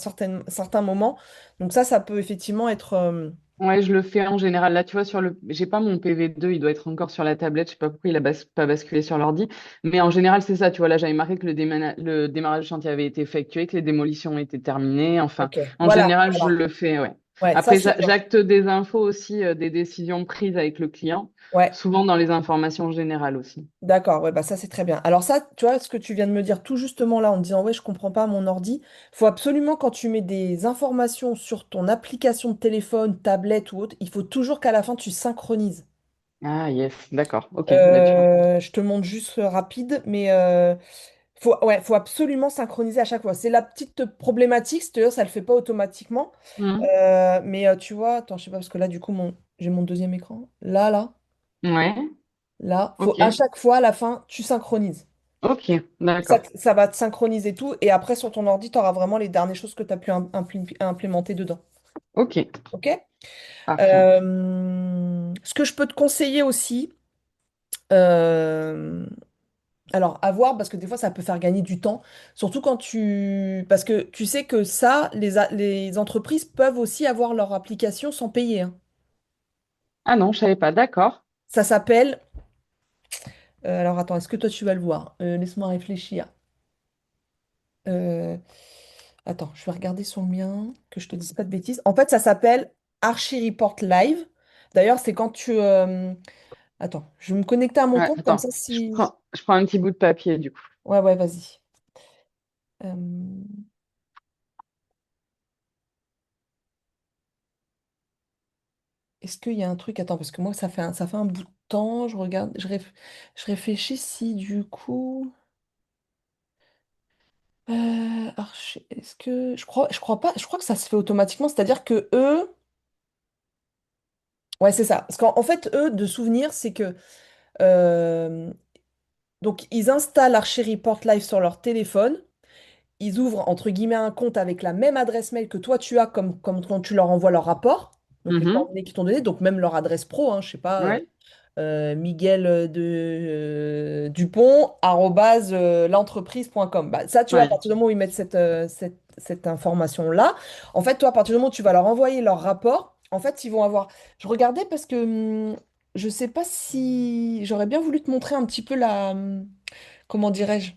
moments. Donc ça peut effectivement être... Ouais, je le fais en général. Là, tu vois, j'ai pas mon PV2, il doit être encore sur la tablette. Je sais pas pourquoi il a pas basculé sur l'ordi. Mais en général, c'est ça. Tu vois, là, j'avais marqué que le démarrage du chantier avait été effectué, que les démolitions ont été terminées. Enfin, Ok, en voilà, général, je voilà. le fais, ouais. Ouais, ça Après, c'est bien. j'acte des infos aussi, des décisions prises avec le client, Ouais, souvent dans les informations générales aussi. d'accord, ouais, bah ça c'est très bien. Alors ça, tu vois, ce que tu viens de me dire tout justement là en me disant, ouais, je comprends pas mon ordi, faut absolument quand tu mets des informations sur ton application de téléphone, tablette ou autre, il faut toujours qu'à la fin tu synchronises. Ah, yes, d'accord. Ok, bah tu vois. Je te montre juste rapide, mais ouais, faut absolument synchroniser à chaque fois. C'est la petite problématique, c'est-à-dire ça le fait pas automatiquement. Mhm. Mais tu vois, attends, je sais pas, parce que là, du coup, j'ai mon deuxième écran. Ouais, Là, faut ok. à chaque fois, à la fin, tu synchronises. Ok, Ça, d'accord. ça va te synchroniser tout. Et après, sur ton ordi, tu auras vraiment les dernières choses que tu as pu implémenter dedans. Ok, OK? parfait. Ce que je peux te conseiller aussi, euh, Alors, à voir, parce que des fois, ça peut faire gagner du temps. Surtout quand tu... Parce que tu sais que ça, les entreprises peuvent aussi avoir leur application sans payer, hein. Ah non, je savais pas. D'accord. Ça s'appelle... alors, attends, est-ce que toi, tu vas le voir? Laisse-moi réfléchir. Euh, Attends, je vais regarder sur le mien, que je te dise pas de bêtises. En fait, ça s'appelle Archie Report Live. D'ailleurs, c'est quand tu... Attends, je vais me connecter à mon Ouais, compte, comme ça, attends, si... je prends un petit bout de papier du coup. Ouais, ouais, vas-y. Euh, Est-ce qu'il y a un truc... Attends, parce que moi, ça fait un bout de temps. Je regarde, je réfléchis si du coup... est-ce que... Je crois pas... Je crois que ça se fait automatiquement. C'est-à-dire que eux... Ouais, c'est ça. Parce qu'en fait, eux, de souvenir, c'est que... euh, donc, ils installent Archie Report Live sur leur téléphone. Ils ouvrent, entre guillemets, un compte avec la même adresse mail que toi, tu as comme quand tu leur envoies leur rapport. Donc, les Mhm. coordonnées qu'ils t'ont données. Donc, même leur adresse pro, hein, je sais pas... Ouais, Miguel Dupont arobase, l'entreprise.com. Bah, ça, tu vois, à ouais. partir du moment où ils mettent cette information-là, en fait, toi, à partir du moment où tu vas leur envoyer leur rapport, en fait, ils vont avoir... Je regardais parce que je sais pas si... J'aurais bien voulu te montrer un petit peu comment dirais-je?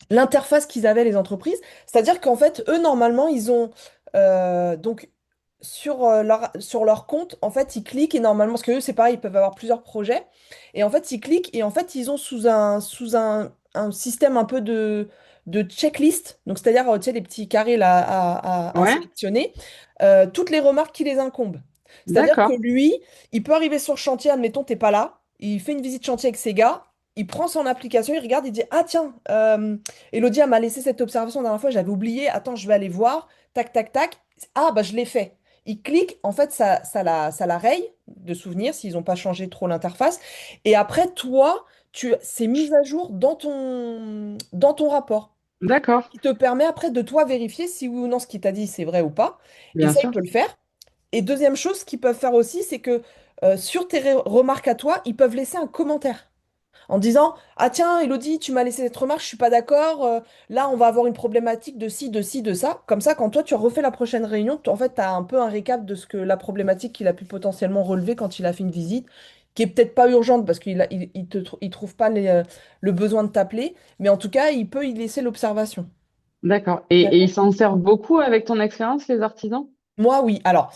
L'interface qu'ils avaient, les entreprises. C'est-à-dire qu'en fait, eux, normalement, ils ont donc sur leur compte, en fait, ils cliquent et normalement, parce que eux, c'est pareil, ils peuvent avoir plusieurs projets. Et en fait, ils cliquent et en fait, ils ont un système un peu de checklist. Donc, c'est-à-dire, tu sais, les petits carrés là à Ouais, sélectionner, toutes les remarques qui les incombent. C'est-à-dire que d'accord. lui, il peut arriver sur le chantier, admettons, t'es pas là, il fait une visite chantier avec ses gars. Il prend son application, il regarde, il dit, ah tiens, Elodie elle m'a laissé cette observation la dernière fois, j'avais oublié. Attends, je vais aller voir. Tac, tac, tac. Ah, bah je l'ai fait. Il clique, en fait, ça la raye de souvenirs s'ils n'ont pas changé trop l'interface. Et après, toi, c'est mis à jour dans ton rapport. D'accord, Qui te permet après de toi vérifier si oui ou non ce qu'il t'a dit, c'est vrai ou pas. Et bien ça, il sûr. peut le faire. Et deuxième chose ce qu'ils peuvent faire aussi, c'est que sur tes remarques à toi, ils peuvent laisser un commentaire en disant, ah tiens, Elodie, tu m'as laissé cette remarque, je suis pas d'accord. Là, on va avoir une problématique de ci, de ci, de ça. Comme ça, quand toi, tu refais la prochaine réunion, en fait, tu as un peu un récap de ce que la problématique qu'il a pu potentiellement relever quand il a fait une visite, qui est peut-être pas urgente parce il trouve pas le besoin de t'appeler, mais en tout cas, il peut y laisser l'observation. D'accord. Et ils D'accord. s'en servent beaucoup avec ton expérience, les artisans? Moi, oui. Alors,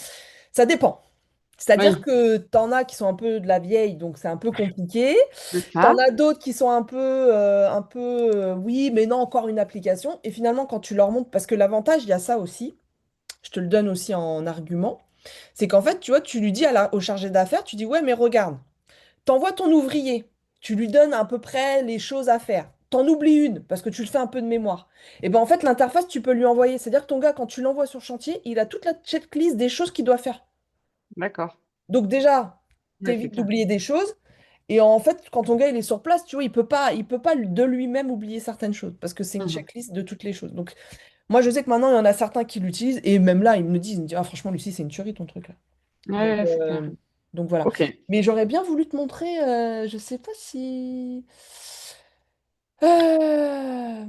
ça dépend. C'est-à-dire Oui, que t'en as qui sont un peu de la vieille, donc c'est un peu compliqué. c'est T'en ça. as d'autres qui sont oui, mais non, encore une application. Et finalement, quand tu leur montres, parce que l'avantage, il y a ça aussi, je te le donne aussi en argument, c'est qu'en fait, tu vois, tu lui dis au chargé d'affaires, tu dis, ouais, mais regarde, t'envoies ton ouvrier, tu lui donnes à peu près les choses à faire. T'en oublies une, parce que tu le fais un peu de mémoire. Et ben en fait, l'interface, tu peux lui envoyer. C'est-à-dire que ton gars, quand tu l'envoies sur chantier, il a toute la checklist des choses qu'il doit faire. D'accord. Donc déjà, Ouais, c'est t'évites clair. d'oublier des choses. Et en fait, quand ton gars il est sur place, tu vois, il peut pas de lui-même oublier certaines choses parce que c'est une Mhm. checklist de toutes les choses. Donc moi, je sais que maintenant, il y en a certains qui l'utilisent et même là, ils me disent, ah franchement, Lucie, c'est une tuerie ton truc là. Ouais, Donc, ouais, c'est clair. donc voilà. Ok. Mais j'aurais bien voulu te montrer, je sais pas si... Euh,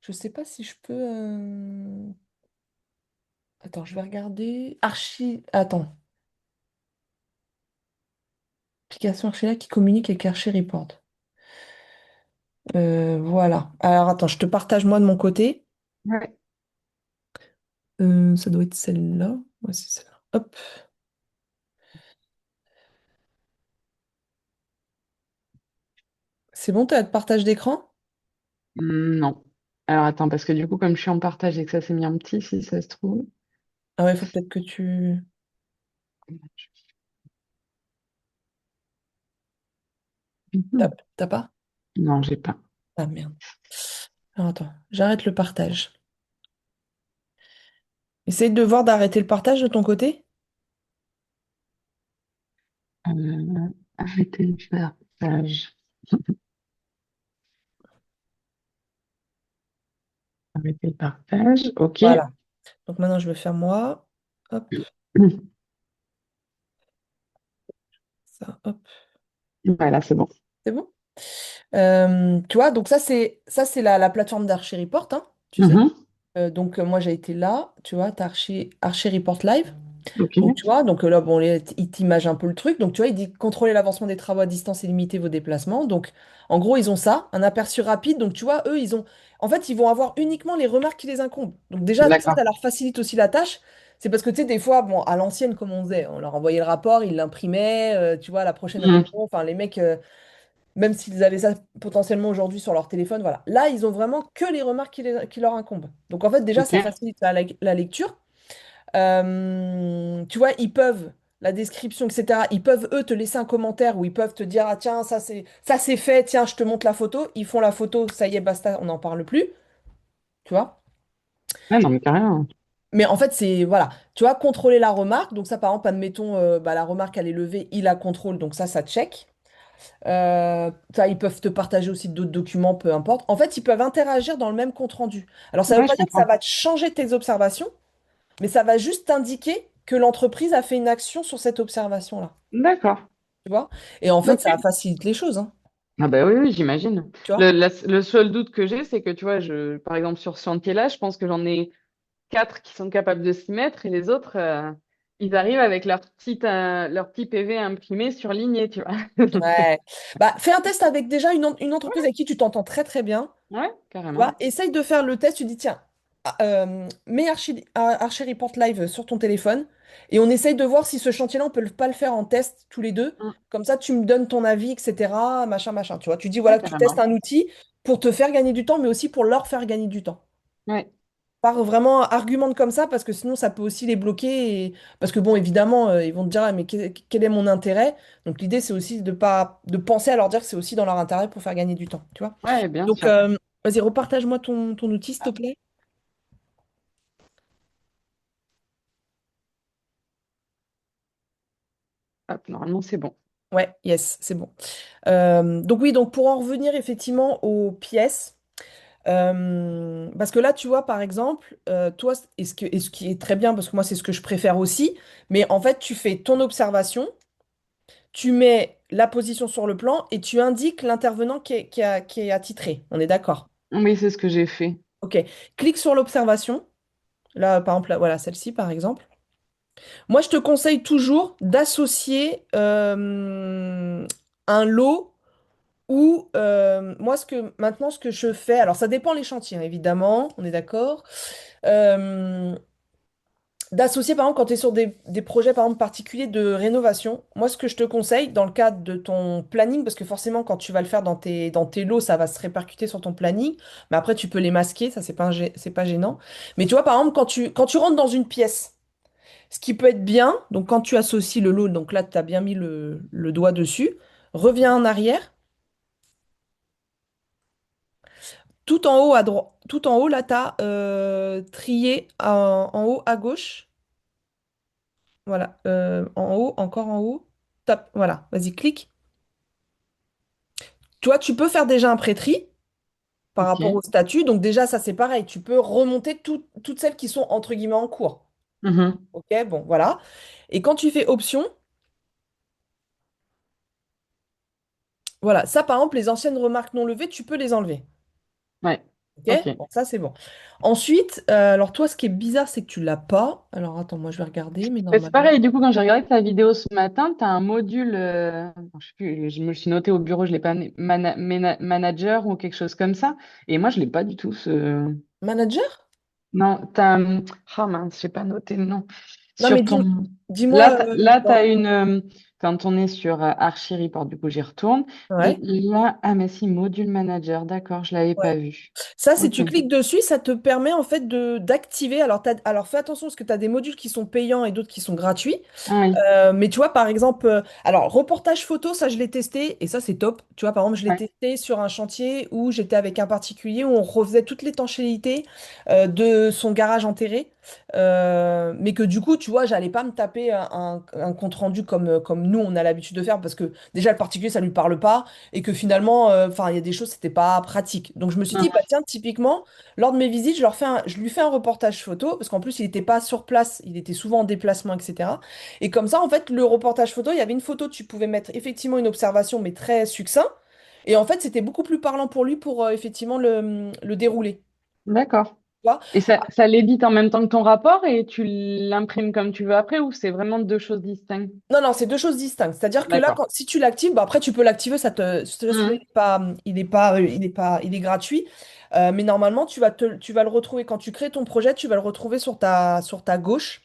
je sais pas si je peux... Attends, je vais regarder. Attends. Application Archila qui communique avec Archie Report. Voilà. Alors attends, je te partage moi de mon côté. Ouais. Ça doit être celle-là. Ouais, c'est celle-là. Hop. C'est bon, t'as le partage d'écran? Non. Alors attends, parce que du coup, comme je suis en partage et que ça s'est mis en petit, si ça se trouve. Ah ouais, il faut peut-être que tu... Mhm. T'as pas? Non, j'ai pas. Ah merde. Alors attends, j'arrête le partage. Essaye de voir d'arrêter le partage de ton côté. Arrêtez le partage. Arrêtez le partage. OK. Voilà. Donc maintenant, je vais faire moi. Hop, ça, hop. Voilà, c'est bon. C'est bon? Tu vois, donc ça c'est la plateforme d'Archie Report, hein, tu sais. Mhm. Donc moi j'ai été là, tu vois, t'as Archie Report Live. Donc, tu Ok. vois, donc là, bon, il t'image un peu le truc. Donc, tu vois, il dit contrôler l'avancement des travaux à distance et limiter vos déplacements. Donc, en gros, ils ont ça, un aperçu rapide. Donc, tu vois, eux, en fait, ils vont avoir uniquement les remarques qui les incombent. Donc, déjà, ça D'accord. leur facilite aussi la tâche. C'est parce que, tu sais, des fois, bon, à l'ancienne, comme on faisait, on leur envoyait le rapport, ils l'imprimaient, tu vois, la prochaine réunion. Mhm. Enfin, les mecs, même s'ils avaient ça potentiellement aujourd'hui sur leur téléphone, voilà. Là, ils ont vraiment que les remarques qui leur incombent. Donc, en fait, déjà, ça Ok. facilite la lecture. Tu vois, la description, etc., ils peuvent, eux, te laisser un commentaire où ils peuvent te dire, ah tiens, ça c'est fait, tiens, je te montre la photo. Ils font la photo, ça y est, basta, on n'en parle plus, tu vois. Ouais, non, mais carrément. Mais en fait, voilà, tu vois, contrôler la remarque. Donc ça, par exemple, admettons, bah, la remarque, elle est levée, il la contrôle, donc ça check. Ça, ils peuvent te partager aussi d'autres documents, peu importe. En fait, ils peuvent interagir dans le même compte rendu. Alors, ça ne veut Ouais, pas je dire que ça comprends. va te changer tes observations, mais ça va juste t'indiquer que l'entreprise a fait une action sur cette observation-là. D'accord. Tu vois? Et en fait, ça Ok. facilite les choses, hein, Ah bah oui, oui, j'imagine. tu vois? Le seul doute que j'ai, c'est que tu vois, par exemple, sur ce chantier-là, je pense que j'en ai quatre qui sont capables de s'y mettre et les autres, ils arrivent avec leur petit PV imprimé, surligné, tu vois. Ouais. Bah, fais un test avec déjà une entreprise avec qui tu t'entends très très bien. Ouais, Tu vois? carrément. Essaye de faire le test, tu dis, tiens, mets Archie Report Live sur ton téléphone et on essaye de voir si ce chantier-là, on peut pas le faire en test tous les deux. Mm. Comme ça, tu me donnes ton avis, etc. Machin, machin. Tu vois? Tu dis, Ouais, voilà, que tu testes carrément. un outil pour te faire gagner du temps, mais aussi pour leur faire gagner du temps. Ouais, Par vraiment argumente comme ça parce que sinon ça peut aussi les bloquer parce que bon évidemment ils vont te dire ah, mais quel est mon intérêt, donc l'idée c'est aussi de penser à leur dire que c'est aussi dans leur intérêt pour faire gagner du temps, tu vois. ouais, bien Donc sûr. vas-y, repartage-moi ton outil s'il te plaît. Hop, normalement, c'est bon. Ouais, yes, c'est bon. Donc oui, donc pour en revenir effectivement aux pièces, parce que là tu vois par exemple toi et ce qui est très bien parce que moi c'est ce que je préfère aussi, mais en fait tu fais ton observation, tu mets la position sur le plan et tu indiques l'intervenant qui est attitré. On est d'accord? Oui, c'est ce que j'ai fait. Ok. Clique sur l'observation. Là, par exemple, là, voilà, celle-ci, par exemple. Moi, je te conseille toujours d'associer un lot ou moi, maintenant, ce que je fais, alors ça dépend les chantiers, hein, évidemment, on est d'accord. Euh, D'associer, par exemple, quand tu es sur des projets, par exemple, particuliers de rénovation, moi, ce que je te conseille, dans le cadre de ton planning, parce que forcément, quand tu vas le faire dans tes lots, ça va se répercuter sur ton planning, mais après, tu peux les masquer, ça, c'est pas gênant. Mais tu vois, par exemple, quand tu rentres dans une pièce, ce qui peut être bien, donc quand tu associes le lot, donc là, tu as bien mis le doigt dessus, reviens en arrière, tout en haut, tout en haut, là, tu as trié en haut à gauche. Voilà, en haut, encore en haut. Top, voilà, vas-y, clique. Toi, tu peux faire déjà un pré-tri par rapport au Ok. statut. Donc déjà, ça c'est pareil. Tu peux remonter toutes celles qui sont entre guillemets en cours. Mhm. Ok, bon, voilà. Et quand tu fais option, voilà, ça par exemple, les anciennes remarques non levées, tu peux les enlever. Ouais. Ok, Ok. bon, ça c'est bon. Ensuite, alors toi, ce qui est bizarre, c'est que tu l'as pas. Alors attends, moi je vais regarder, mais Mais c'est normalement. pareil, du coup, quand j'ai regardé ta vidéo ce matin, tu as un module, je sais plus, je me le suis noté au bureau, je l'ai pas, manager ou quelque chose comme ça. Et moi, je l'ai pas du tout, ce. Manager? Non, t'as. Ah mince, j'ai pas noté le nom. Non, mais Sur ton. dis-moi. Là, t'as une. Quand on est sur Archie Report, du coup, j'y retourne. Et Ouais. là, ah, mais si, module manager, d'accord, je l'avais pas vu. Ça, si Ok. tu cliques dessus, ça te permet en fait d'activer. Alors fais attention parce que tu as des modules qui sont payants et d'autres qui sont gratuits. Ah oui, Mais tu vois, par exemple, alors reportage photo, ça je l'ai testé et ça c'est top. Tu vois, par exemple, je l'ai ouais. testé sur un chantier où j'étais avec un particulier où on refaisait toute l'étanchéité de son garage enterré. Mais que du coup, tu vois, j'allais pas me taper un compte rendu comme nous on a l'habitude de faire parce que déjà le particulier ça lui parle pas et que finalement, enfin, il y a des choses, c'était pas pratique. Donc je me suis dit, bah Mhm. tiens, typiquement, lors de mes visites, je lui fais un reportage photo parce qu'en plus il n'était pas sur place, il était souvent en déplacement, etc. Et comme ça, en fait, le reportage photo, il y avait une photo, tu pouvais mettre effectivement une observation, mais très succinct. Et en fait, c'était beaucoup plus parlant pour lui pour effectivement le dérouler. D'accord. Tu vois. Et ça l'édite en même temps que ton rapport et tu l'imprimes comme tu veux après ou c'est vraiment deux choses distinctes? Non, non, c'est deux choses distinctes. C'est-à-dire que là, D'accord. si tu l'actives, bah après tu peux l'activer, celui-là, Mhm. il est gratuit. Mais normalement, tu vas le retrouver quand tu crées ton projet, tu vas le retrouver sur ta gauche.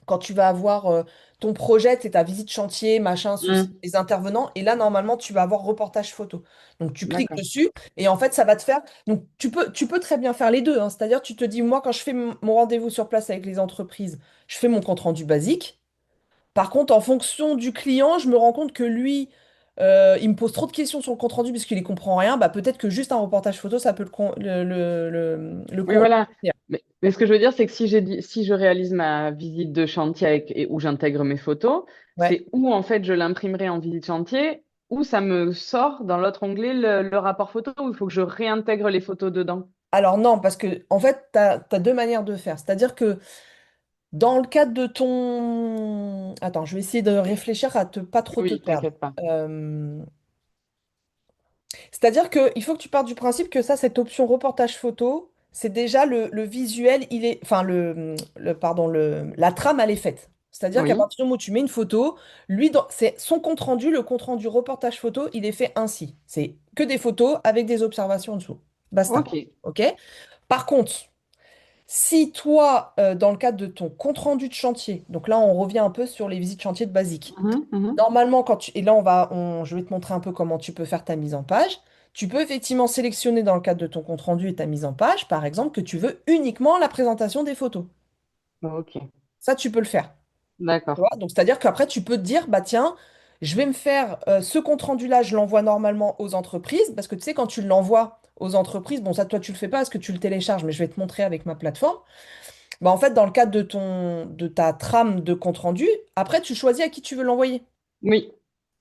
Quand tu vas avoir ton projet, c'est ta visite chantier, machin, ceci, Mhm. les intervenants. Et là, normalement, tu vas avoir reportage photo. Donc, tu cliques D'accord. dessus et en fait, ça va te faire. Donc, tu peux très bien faire les deux, hein. C'est-à-dire, tu te dis, moi, quand je fais mon rendez-vous sur place avec les entreprises, je fais mon compte-rendu basique. Par contre, en fonction du client, je me rends compte que lui, il me pose trop de questions sur le compte-rendu parce qu'il ne comprend rien. Bah, peut-être que juste un reportage photo, ça peut le Oui, voilà. convenir. Mais ce que je veux dire, c'est que si je réalise ma visite de chantier où j'intègre mes photos, Ouais. c'est où en fait je l'imprimerai en visite chantier, ou ça me sort dans l'autre onglet le rapport photo, où il faut que je réintègre les photos dedans. Alors non, parce que en fait, tu as deux manières de faire. C'est-à-dire que dans le cadre de ton... Attends, je vais essayer de réfléchir à pas trop te Oui, perdre. t'inquiète pas. C'est-à-dire qu'il faut que tu partes du principe que ça, cette option reportage photo, c'est déjà le visuel, enfin, pardon, la trame, elle est faite. C'est-à-dire qu'à Oui, partir du moment où tu mets une photo, lui, c'est son compte-rendu, le compte-rendu reportage photo, il est fait ainsi. C'est que des photos avec des observations en dessous. Basta. ok. OK? Par contre, si toi, dans le cadre de ton compte-rendu de chantier, donc là, on revient un peu sur les visites chantier de basique. Mhm, mhm. Normalement, et là, je vais te montrer un peu comment tu peux faire ta mise en page. Tu peux effectivement sélectionner dans le cadre de ton compte-rendu et ta mise en page, par exemple, que tu veux uniquement la présentation des photos. Ok, Ça, tu peux le faire. Tu d'accord. vois. Donc, c'est-à-dire qu'après, tu peux te dire, bah tiens, je vais me faire ce compte-rendu-là, je l'envoie normalement aux entreprises, parce que tu sais, quand tu l'envoies aux entreprises, bon, ça, toi, tu le fais pas parce que tu le télécharges, mais je vais te montrer avec ma plateforme. Bah, en fait, dans le cadre de ta trame de compte-rendu, après, tu choisis à qui tu veux l'envoyer. Oui,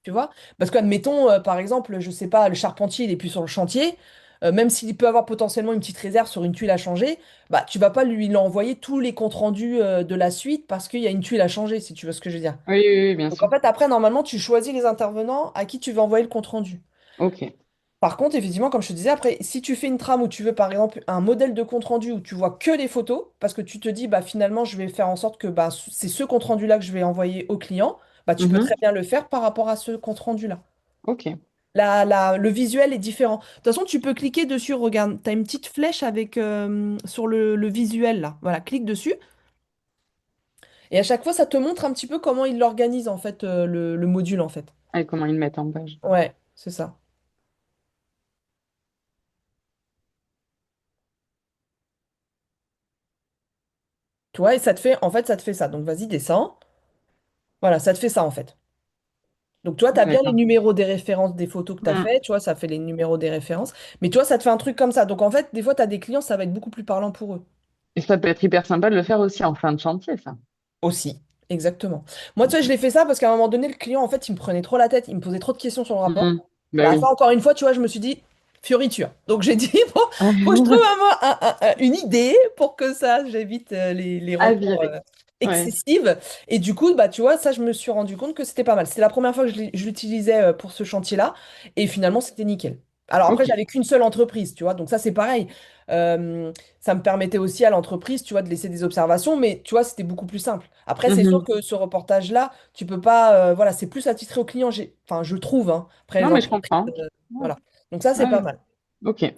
Tu vois? Parce qu'admettons, par exemple, je sais pas, le charpentier, il est plus sur le chantier, même s'il peut avoir potentiellement une petite réserve sur une tuile à changer, bah tu vas pas lui envoyer tous les comptes rendus de la suite parce qu'il y a une tuile à changer, si tu vois ce que je veux dire. oui, oui, oui, bien Donc en sûr. fait, après, normalement, tu choisis les intervenants à qui tu veux envoyer le compte rendu. Ok. Par contre, effectivement, comme je te disais, après, si tu fais une trame où tu veux, par exemple, un modèle de compte rendu où tu vois que les photos, parce que tu te dis, bah finalement, je vais faire en sorte que bah, c'est ce compte rendu-là que je vais envoyer au client, bah tu peux très Mhm. bien le faire par rapport à ce compte rendu-là. Ok. Le visuel est différent. De toute façon, tu peux cliquer dessus. Regarde, tu as une petite flèche sur le visuel là. Voilà, clique dessus. Et à chaque fois, ça te montre un petit peu comment il l'organise en fait, le module en fait. Et comment ils le mettent en page. Ouais, c'est ça. Tu vois, et ça te fait ça. Donc vas-y, descends. Voilà, ça te fait ça en fait. Donc toi, tu as bien les D'accord. numéros des références des photos que tu as Mm. fait. Tu vois, ça fait les numéros des références. Mais tu vois, ça te fait un truc comme ça. Donc en fait, des fois, tu as des clients, ça va être beaucoup plus parlant pour eux. Et ça peut être hyper sympa de le faire aussi en fin de chantier, ça. Aussi, exactement. Moi, tu vois, je l'ai fait ça parce qu'à un moment donné, le client, en fait, il me prenait trop la tête, il me posait trop de questions sur le rapport. Mhm. Bah Voilà, ça, oui. encore une fois, tu vois, je me suis dit, fioriture. Donc, j'ai dit, bon, faut que je trouve une idée pour que ça, j'évite les À retours virer. Ouais. excessifs. Et du coup, bah, tu vois, ça, je me suis rendu compte que c'était pas mal. C'était la première fois que je l'utilisais pour ce chantier-là. Et finalement, c'était nickel. Alors, après, Ok. j'avais qu'une seule entreprise, tu vois. Donc, ça, c'est pareil. Euh, Ça me permettait aussi à l'entreprise, tu vois, de laisser des observations, mais tu vois, c'était beaucoup plus simple. Après, c'est sûr Mhm. que ce reportage-là, tu peux pas, voilà, c'est plus attitré au client, enfin, je trouve, hein. Après, les Non, mais je entreprises, comprends. Ouais. voilà. Donc ça, c'est pas Ouais. mal. Ok.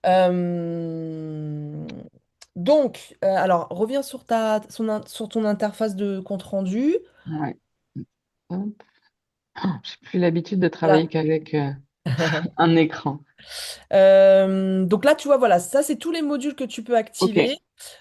Euh, Donc, alors, reviens sur ton interface de compte-rendu. Ouais. Hop. J'ai plus l'habitude de travailler Voilà. qu'avec un écran. Donc là, tu vois, voilà, ça, c'est tous les modules que tu peux Ok. activer.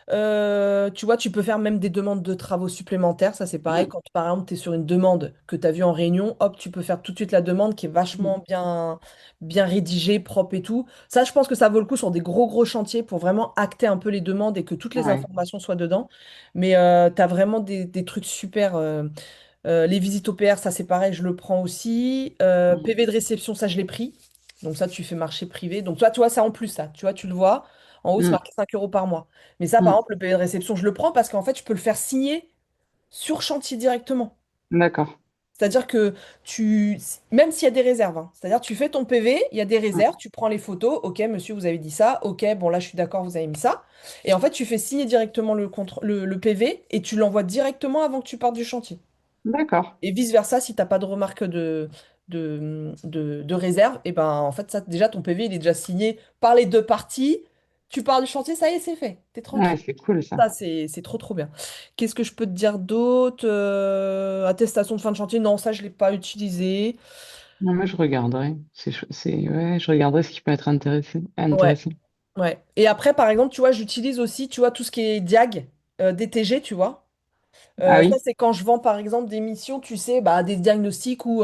Tu vois, tu peux faire même des demandes de travaux supplémentaires. Ça, c'est pareil. Mm. Quand, par exemple, tu es sur une demande que tu as vue en réunion, hop, tu peux faire tout de suite la demande qui est Mhm. vachement bien, bien rédigée, propre et tout. Ça, je pense que ça vaut le coup sur des gros, gros chantiers pour vraiment acter un peu les demandes et que toutes les Ouais. informations soient dedans. Mais tu as vraiment des trucs super. Les visites OPR, ça c'est pareil, je le prends aussi. Mm. PV de réception, ça je l'ai pris. Donc ça, tu fais marché privé. Donc toi, tu vois, ça en plus, ça. Tu vois, tu le vois. En haut, c'est Mm. marqué 5 euros par mois. Mais ça, par Mm. exemple, le PV de réception, je le prends parce qu'en fait, je peux le faire signer sur chantier directement. D'accord. C'est-à-dire que même s'il y a des réserves, hein, c'est-à-dire tu fais ton PV, il y a des Ouais. réserves, tu prends les photos, ok, monsieur, vous avez dit ça, ok, bon là je suis d'accord, vous avez mis ça. Et en fait, tu fais signer directement le PV et tu l'envoies directement avant que tu partes du chantier. D'accord. Et vice-versa, si t'as pas de remarque de réserve, et ben en fait, ça, déjà ton PV il est déjà signé par les deux parties. Tu pars du chantier, ça y est, c'est fait. T'es Ouais, tranquille. c'est cool ça. Ça, c'est trop trop bien. Qu'est-ce que je peux te dire d'autre? Attestation de fin de chantier, non, ça je l'ai pas utilisé. Non, mais je regarderai. Ouais, je regarderai ce qui peut être Ouais, intéressant. ouais. Et après, par exemple, tu vois, j'utilise aussi, tu vois, tout ce qui est diag, DTG, tu vois. Ah Ça, oui? c'est quand je vends, par exemple, des missions, tu sais, bah, des diagnostics où,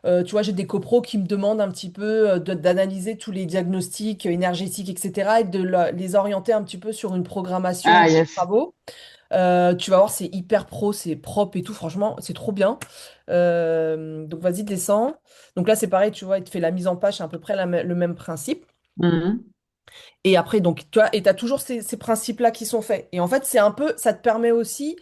tu vois, j'ai des copros qui me demandent un petit peu d'analyser tous les diagnostics énergétiques, etc., et de les orienter un petit peu sur une programmation Ah de yes. travaux. Tu vas voir, c'est hyper pro, c'est propre et tout, franchement, c'est trop bien. Donc, vas-y, descends. Donc là, c'est pareil, tu vois, il te fait la mise en page, c'est à peu près le même principe. Mhm. Et après, donc, tu vois, et tu as toujours ces principes-là qui sont faits. Et en fait, c'est un peu, ça te permet aussi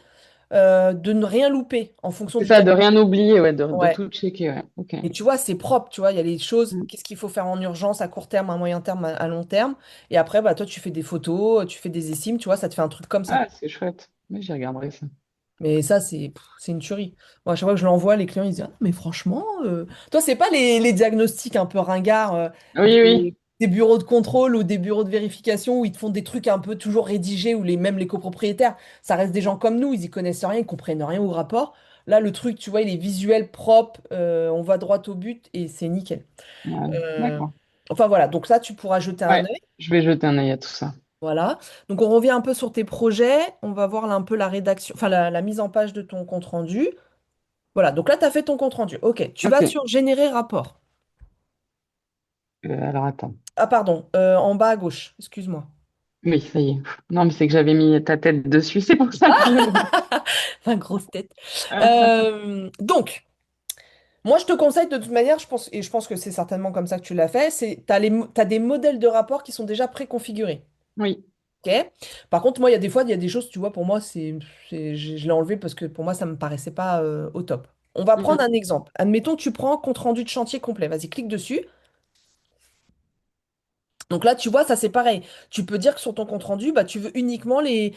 de ne rien louper en fonction C'est du ça, de diagnostic. rien oublier, ouais, de Ouais. tout checker, ouais. Ok. Et tu vois, c'est propre, tu vois, il y a les choses, Mm. qu'est-ce qu'il faut faire en urgence, à court terme, à moyen terme, à long terme. Et après, bah, toi, tu fais des photos, tu fais des essimes, tu vois, ça te fait un truc comme ça. Ah, c'est chouette. Mais j'y regarderai ça. Mais ça, c'est une tuerie. Moi, à chaque fois que je l'envoie, les clients, ils disent, ah, mais franchement, toi, c'est pas les diagnostics un peu ringards Oui, oui. des bureaux de contrôle ou des bureaux de vérification où ils te font des trucs un peu toujours rédigés ou même les copropriétaires, ça reste des gens comme nous, ils y connaissent rien, ils comprennent rien au rapport. Là, le truc, tu vois, il est visuel, propre, on va droit au but et c'est nickel. Ouais, Euh, d'accord. enfin, voilà, donc ça, tu pourras jeter un Ouais, œil. je vais jeter un œil à tout ça. Voilà. Donc, on revient un peu sur tes projets. On va voir là un peu la rédaction, enfin, la mise en page de ton compte rendu. Voilà, donc là, tu as fait ton compte rendu. Ok, tu vas Ok. sur générer rapport. Alors attends. Ah, pardon, en bas à gauche, excuse-moi. Oui, ça y est. Non, mais c'est que j'avais mis ta tête dessus, c'est pour ça que je le vois. Enfin, grosse tête. Donc, moi, je te conseille de toute manière, je pense, et je pense que c'est certainement comme ça que tu l'as fait, t'as des modèles de rapports qui sont déjà préconfigurés. Oui. Ok. Par contre, moi, il y a des fois, il y a des choses, tu vois, pour moi, je l'ai enlevé parce que pour moi, ça me paraissait pas au top. On va prendre Mhm. un exemple. Admettons, tu prends compte rendu de chantier complet. Vas-y, clique dessus. Donc là, tu vois, ça c'est pareil. Tu peux dire que sur ton compte rendu, bah, tu veux uniquement les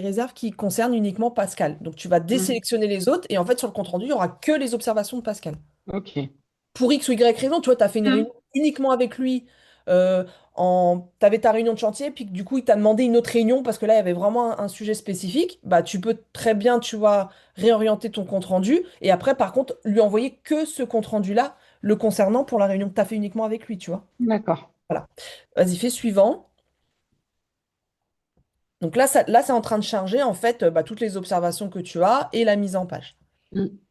réserves qui concernent uniquement Pascal. Donc tu vas Mhm. désélectionner les autres et en fait, sur le compte rendu, il n'y aura que les observations de Pascal. Ok. Pour X ou Y raison, tu vois, tu as fait une Mhm. réunion uniquement avec lui. Tu avais ta réunion de chantier, puis que du coup, il t'a demandé une autre réunion parce que là, il y avait vraiment un sujet spécifique. Bah, tu peux très bien, tu vois, réorienter ton compte rendu et après, par contre, lui envoyer que ce compte rendu-là, le concernant pour la réunion que tu as fait uniquement avec lui, tu vois. D'accord. Voilà. Vas-y, fais suivant. Donc là, c'est en train de charger en fait bah, toutes les observations que tu as et la mise en page. Mhm.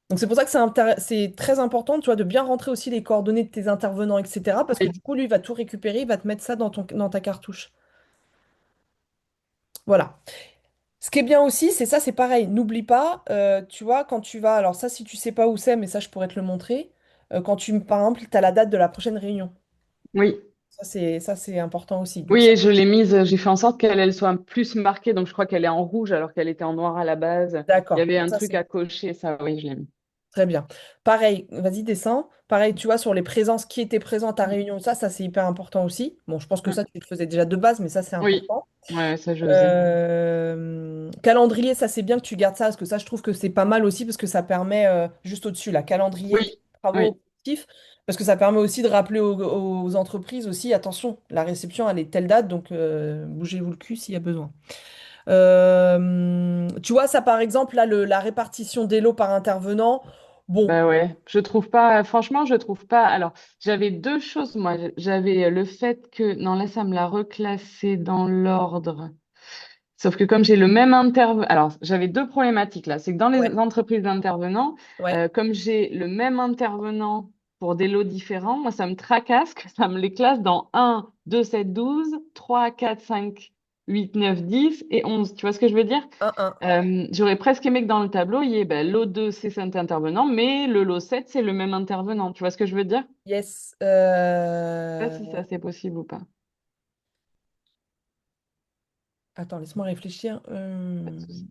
Donc c'est pour ça que c'est très important, tu vois, de bien rentrer aussi les coordonnées de tes intervenants, etc. Parce que Oui. du coup, lui, il va tout récupérer, il va te mettre ça dans ta cartouche. Voilà. Ce qui est bien aussi, c'est ça, c'est pareil. N'oublie pas, tu vois, quand tu vas, alors ça, si tu sais pas où c'est, mais ça, je pourrais te le montrer. Quand par exemple, tu as la date de la prochaine réunion. Oui. Ça, c'est important aussi. Donc Oui, ça, et je l'ai mise, j'ai fait en sorte qu'elle soit plus marquée, donc je crois qu'elle est en rouge alors qu'elle était en noir à la base. Il y d'accord. avait Donc un ça, truc c'est à cocher, ça, oui, je l'ai mis. très bien. Pareil, vas-y, descends. Pareil, tu vois, sur les présences, qui était présent à ta réunion, ça, c'est hyper important aussi. Bon, je pense que Mhm. ça, tu le faisais déjà de base, mais ça, c'est Oui, important. ouais, ça je faisais. Calendrier, ça, c'est bien que tu gardes ça, parce que ça, je trouve que c'est pas mal aussi, parce que ça permet, juste au-dessus, là, calendrier Oui, travaux oui, opératifs, parce que ça permet aussi de rappeler aux entreprises aussi, attention, la réception, elle est telle date, donc bougez-vous le cul s'il y a besoin. Tu vois, ça par exemple, là, la répartition des lots par intervenant, bon, bah ouais. Je trouve pas, franchement, je trouve pas. Alors, j'avais deux choses, moi. J'avais le fait que, non, là, ça me l'a reclassé dans l'ordre. Sauf que comme j'ai le même intervenant, alors j'avais deux problématiques là. C'est que dans les ouais, entreprises d'intervenants, ouais, comme j'ai le même intervenant pour des lots différents, moi ça me tracasse que ça me les classe dans 1, 2, 7, 12, 3, 4, 5, 8, 9, 10 et 11. Tu vois ce que je veux dire? un. J'aurais presque aimé que dans le tableau, il y ait ben, lot 2, c'est cet intervenant, mais le lot 7, c'est le même intervenant. Tu vois ce que je veux dire? Yes. Je sais pas si ça c'est possible ou pas. Attends, laisse-moi réfléchir. Pas de souci.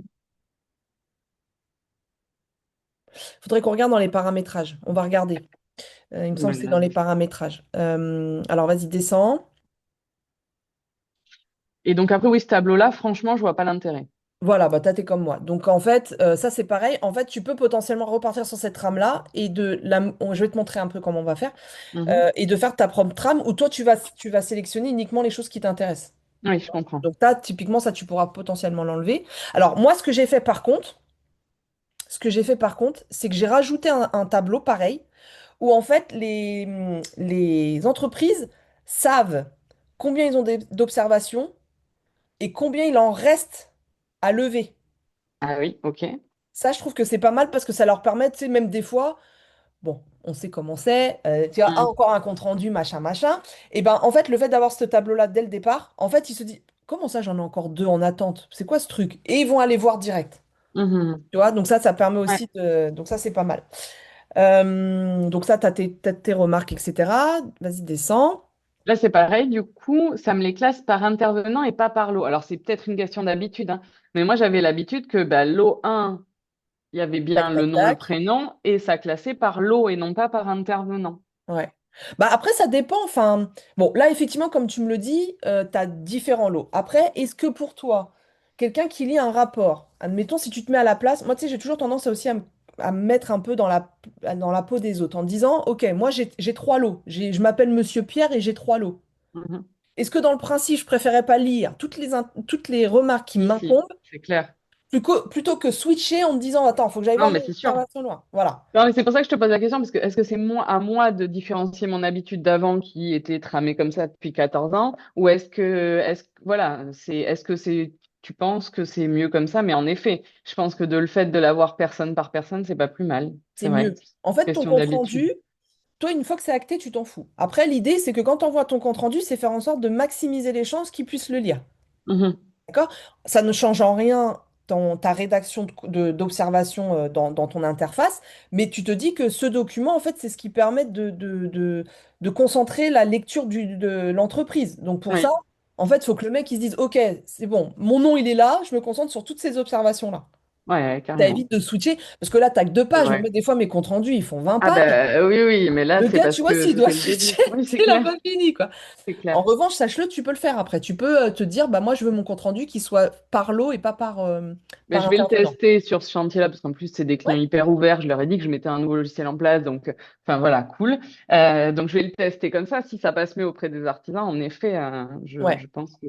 Faudrait qu'on regarde dans les paramétrages. On va regarder. Il me Je me semble que le c'est dans les note. paramétrages. Alors vas-y, descends. Et donc après, oui, ce tableau-là, franchement, je vois pas l'intérêt. Voilà, bah t'es comme moi. Donc en fait, ça c'est pareil. En fait, tu peux potentiellement repartir sur cette trame-là et je vais te montrer un peu comment on va faire Mhm. et de faire ta propre trame où toi tu vas sélectionner uniquement les choses qui t'intéressent. Oui, je comprends. Donc là, typiquement, ça tu pourras potentiellement l'enlever. Alors moi, ce que j'ai fait par contre, c'est que j'ai rajouté un tableau pareil où en fait les entreprises savent combien ils ont d'observations et combien il en reste à lever. Ah oui, ok. Ça, je trouve que c'est pas mal parce que ça leur permet, tu sais, même des fois, bon, on sait comment c'est, tu as Mm. encore un compte rendu, machin, machin. Et ben, en fait, le fait d'avoir ce tableau-là dès le départ, en fait, ils se disent, comment ça, j'en ai encore deux en attente? C'est quoi ce truc? Et ils vont aller voir direct. Mhm. Tu vois, donc ça permet Ouais. aussi de. Donc ça, c'est pas mal. Donc ça, t'as tes remarques, etc. Vas-y, descends. Là, c'est pareil, du coup, ça me les classe par intervenant et pas par lot. Alors, c'est peut-être une question d'habitude, hein, mais moi, j'avais l'habitude que bah, lot 1, il y avait Tac, bien le tac, nom, le tac. prénom, et ça classait par lot et non pas par intervenant. Ouais. Bah après, ça dépend. Enfin, bon, là, effectivement, comme tu me le dis, tu as différents lots. Après, est-ce que pour toi, quelqu'un qui lit un rapport, admettons, si tu te mets à la place, moi, tu sais, j'ai toujours tendance aussi à me mettre un peu dans la peau des autres en disant, OK, moi, j'ai trois lots. Je m'appelle Monsieur Pierre et j'ai trois lots. Mhm. Est-ce que dans le principe, je préférais pas lire toutes les remarques qui Si, si, m'incombent c'est clair. plutôt que switcher en me disant, attends, il faut que j'aille Non, voir mais mes c'est sûr. observations loin. Voilà. Non, mais c'est pour ça que je te pose la question, parce que est-ce que c'est moi, à moi de différencier mon habitude d'avant qui était tramée comme ça depuis 14 ans, ou voilà, est-ce que tu penses que c'est mieux comme ça? Mais en effet, je pense que de le fait de l'avoir personne par personne, c'est pas plus mal. C'est C'est vrai. mieux. En fait, ton Question compte d'habitude. rendu. Toi, une fois que c'est acté, tu t'en fous. Après, l'idée, c'est que quand tu envoies ton compte-rendu, c'est faire en sorte de maximiser les chances qu'ils puissent le lire. Mhm. D'accord? Ça ne change en rien ta rédaction d'observation dans ton interface, mais tu te dis que ce document, en fait, c'est ce qui permet de concentrer la lecture de l'entreprise. Donc pour ça, Oui, en fait, il faut que le mec il se dise, OK, c'est bon, mon nom, il est là, je me concentre sur toutes ces observations-là. ouais, Ça carrément. évite de switcher, parce que là, tu que deux C'est pages. Moi, vrai. des fois, mes comptes rendus, ils font 20 Ah pages. ben oui, oui, mais là, Le c'est gars, parce tu vois, que s'il doit c'était le switcher, début. Oui, c'est il n'a clair, pas fini, quoi. c'est En clair. revanche, sache-le, tu peux le faire après. Tu peux te dire, bah moi, je veux mon compte-rendu qui soit par lot et pas Mais par je vais le intervenant. tester sur ce chantier-là, parce qu'en plus, c'est des clients Ouais, hyper ouverts. Je leur ai dit que je mettais un nouveau logiciel en place. Donc, enfin, voilà, cool. Donc, je vais le tester comme ça. Si ça passe mieux auprès des artisans, en effet, je ouais, pense que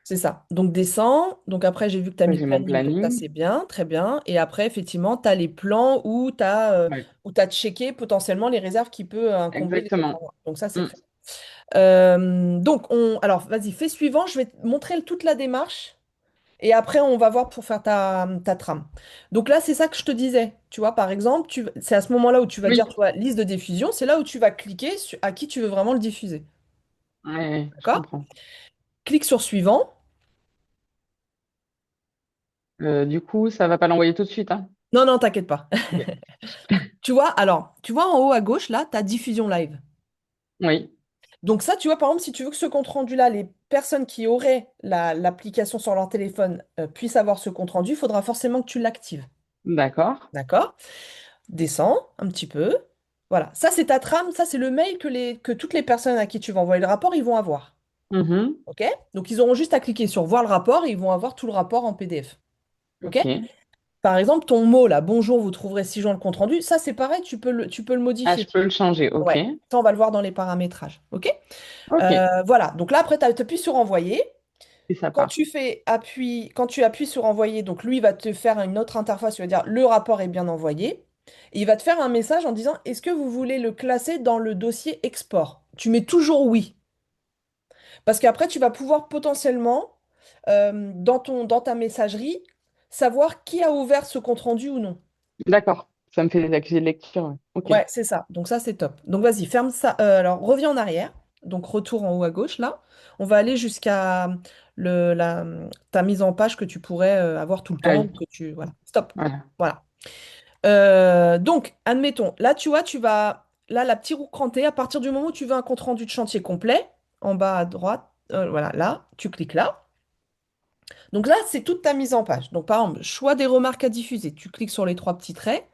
c'est ça. Donc, descends. Donc, après, j'ai vu que tu as après, mis j'ai mon planning. Donc, ça, planning. c'est bien, très bien. Et après, effectivement, tu as les plans Ouais, où tu checké potentiellement les réserves qui peuvent incomber les autres exactement. endroits. Donc, ça, c'est Mm. très bien. Donc, alors, vas-y, fais suivant. Je vais te montrer toute la démarche. Et après, on va voir pour faire ta trame. Donc là, c'est ça que je te disais. Tu vois, par exemple, c'est à ce moment-là où tu vas dire, Oui, tu vois, liste de diffusion. C'est là où tu vas cliquer à qui tu veux vraiment le diffuser. ouais, je D'accord? comprends. Clique sur suivant. Du coup, ça va pas l'envoyer tout de suite, hein? Non, non, t'inquiète pas. Ok. Tu vois en haut à gauche, là, tu as diffusion live. Oui, Donc ça, tu vois, par exemple, si tu veux que ce compte-rendu-là, les personnes qui auraient l'application sur leur téléphone puissent avoir ce compte-rendu, il faudra forcément que tu l'actives. d'accord. D'accord? Descends un petit peu. Voilà, ça c'est ta trame, ça c'est le mail que toutes les personnes à qui tu vas envoyer le rapport, ils vont avoir. Mhm. OK? Donc ils auront juste à cliquer sur voir le rapport et ils vont avoir tout le rapport en PDF. OK? Ok. Par exemple, ton mot là, bonjour, vous trouverez 6 jours le compte rendu, ça c'est pareil, tu peux le Ah, modifier. je peux le changer. Ok. Ouais, ça on va le voir dans les paramétrages. OK? Ok. Voilà, donc là après tu appuies sur envoyer. Et ça Quand part. tu appuies sur envoyer, donc lui il va te faire une autre interface, il va dire le rapport est bien envoyé. Et il va te faire un message en disant est-ce que vous voulez le classer dans le dossier export? Tu mets toujours oui. Parce qu'après, tu vas pouvoir potentiellement, dans ta messagerie, savoir qui a ouvert ce compte-rendu ou non. D'accord. Ça me fait des accusés de lecture. Ouais. Ok. Ouais, c'est ça. Donc ça, c'est top. Donc vas-y, ferme ça. Alors, reviens en arrière. Donc retour en haut à gauche, là. On va aller jusqu'à ta mise en page que tu pourrais avoir tout le Ah temps. oui. Voilà. Stop. Voilà. Voilà. Donc, admettons, là, tu vois, là, la petite roue crantée, à partir du moment où tu veux un compte-rendu de chantier complet, en bas à droite, voilà, là, tu cliques là. Donc là, c'est toute ta mise en page. Donc, par exemple, choix des remarques à diffuser. Tu cliques sur les trois petits traits.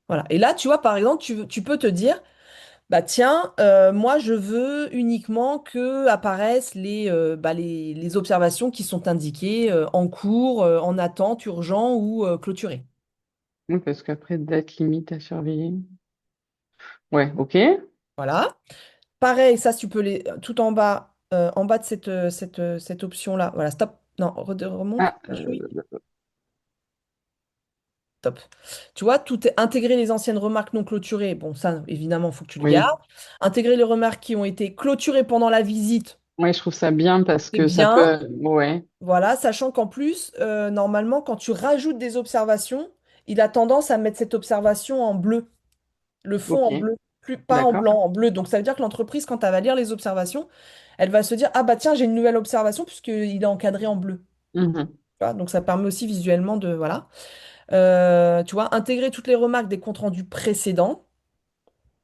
Voilà. Et là, tu vois, par exemple, tu peux te dire, bah tiens, moi, je veux uniquement que apparaissent les observations qui sont indiquées en cours, en attente, urgent ou clôturées. Oui, parce qu'après, date limite à surveiller. Ouais, ok. Voilà. Pareil, ça, tu peux les tout en bas de cette option-là. Voilà, stop. Non, remonte. Ah, Oui, stop. Tu vois, tout est intégrer les anciennes remarques non clôturées. Bon, ça, évidemment, il faut que tu le gardes. oui. Intégrer les remarques qui ont été clôturées pendant la visite. Ouais, je trouve ça bien parce C'est que ça bien. peut. Ouais, Voilà, sachant qu'en plus, normalement, quand tu rajoutes des observations, il a tendance à mettre cette observation en bleu, le fond en ok. bleu, plus, pas en D'accord. blanc, en bleu. Donc ça veut dire que l'entreprise, quand elle va lire les observations, elle va se dire, ah bah tiens, j'ai une nouvelle observation puisqu'il est encadré en bleu. Mhm. Tu vois, donc ça permet aussi visuellement de, voilà. Tu vois, intégrer toutes les remarques des comptes rendus précédents.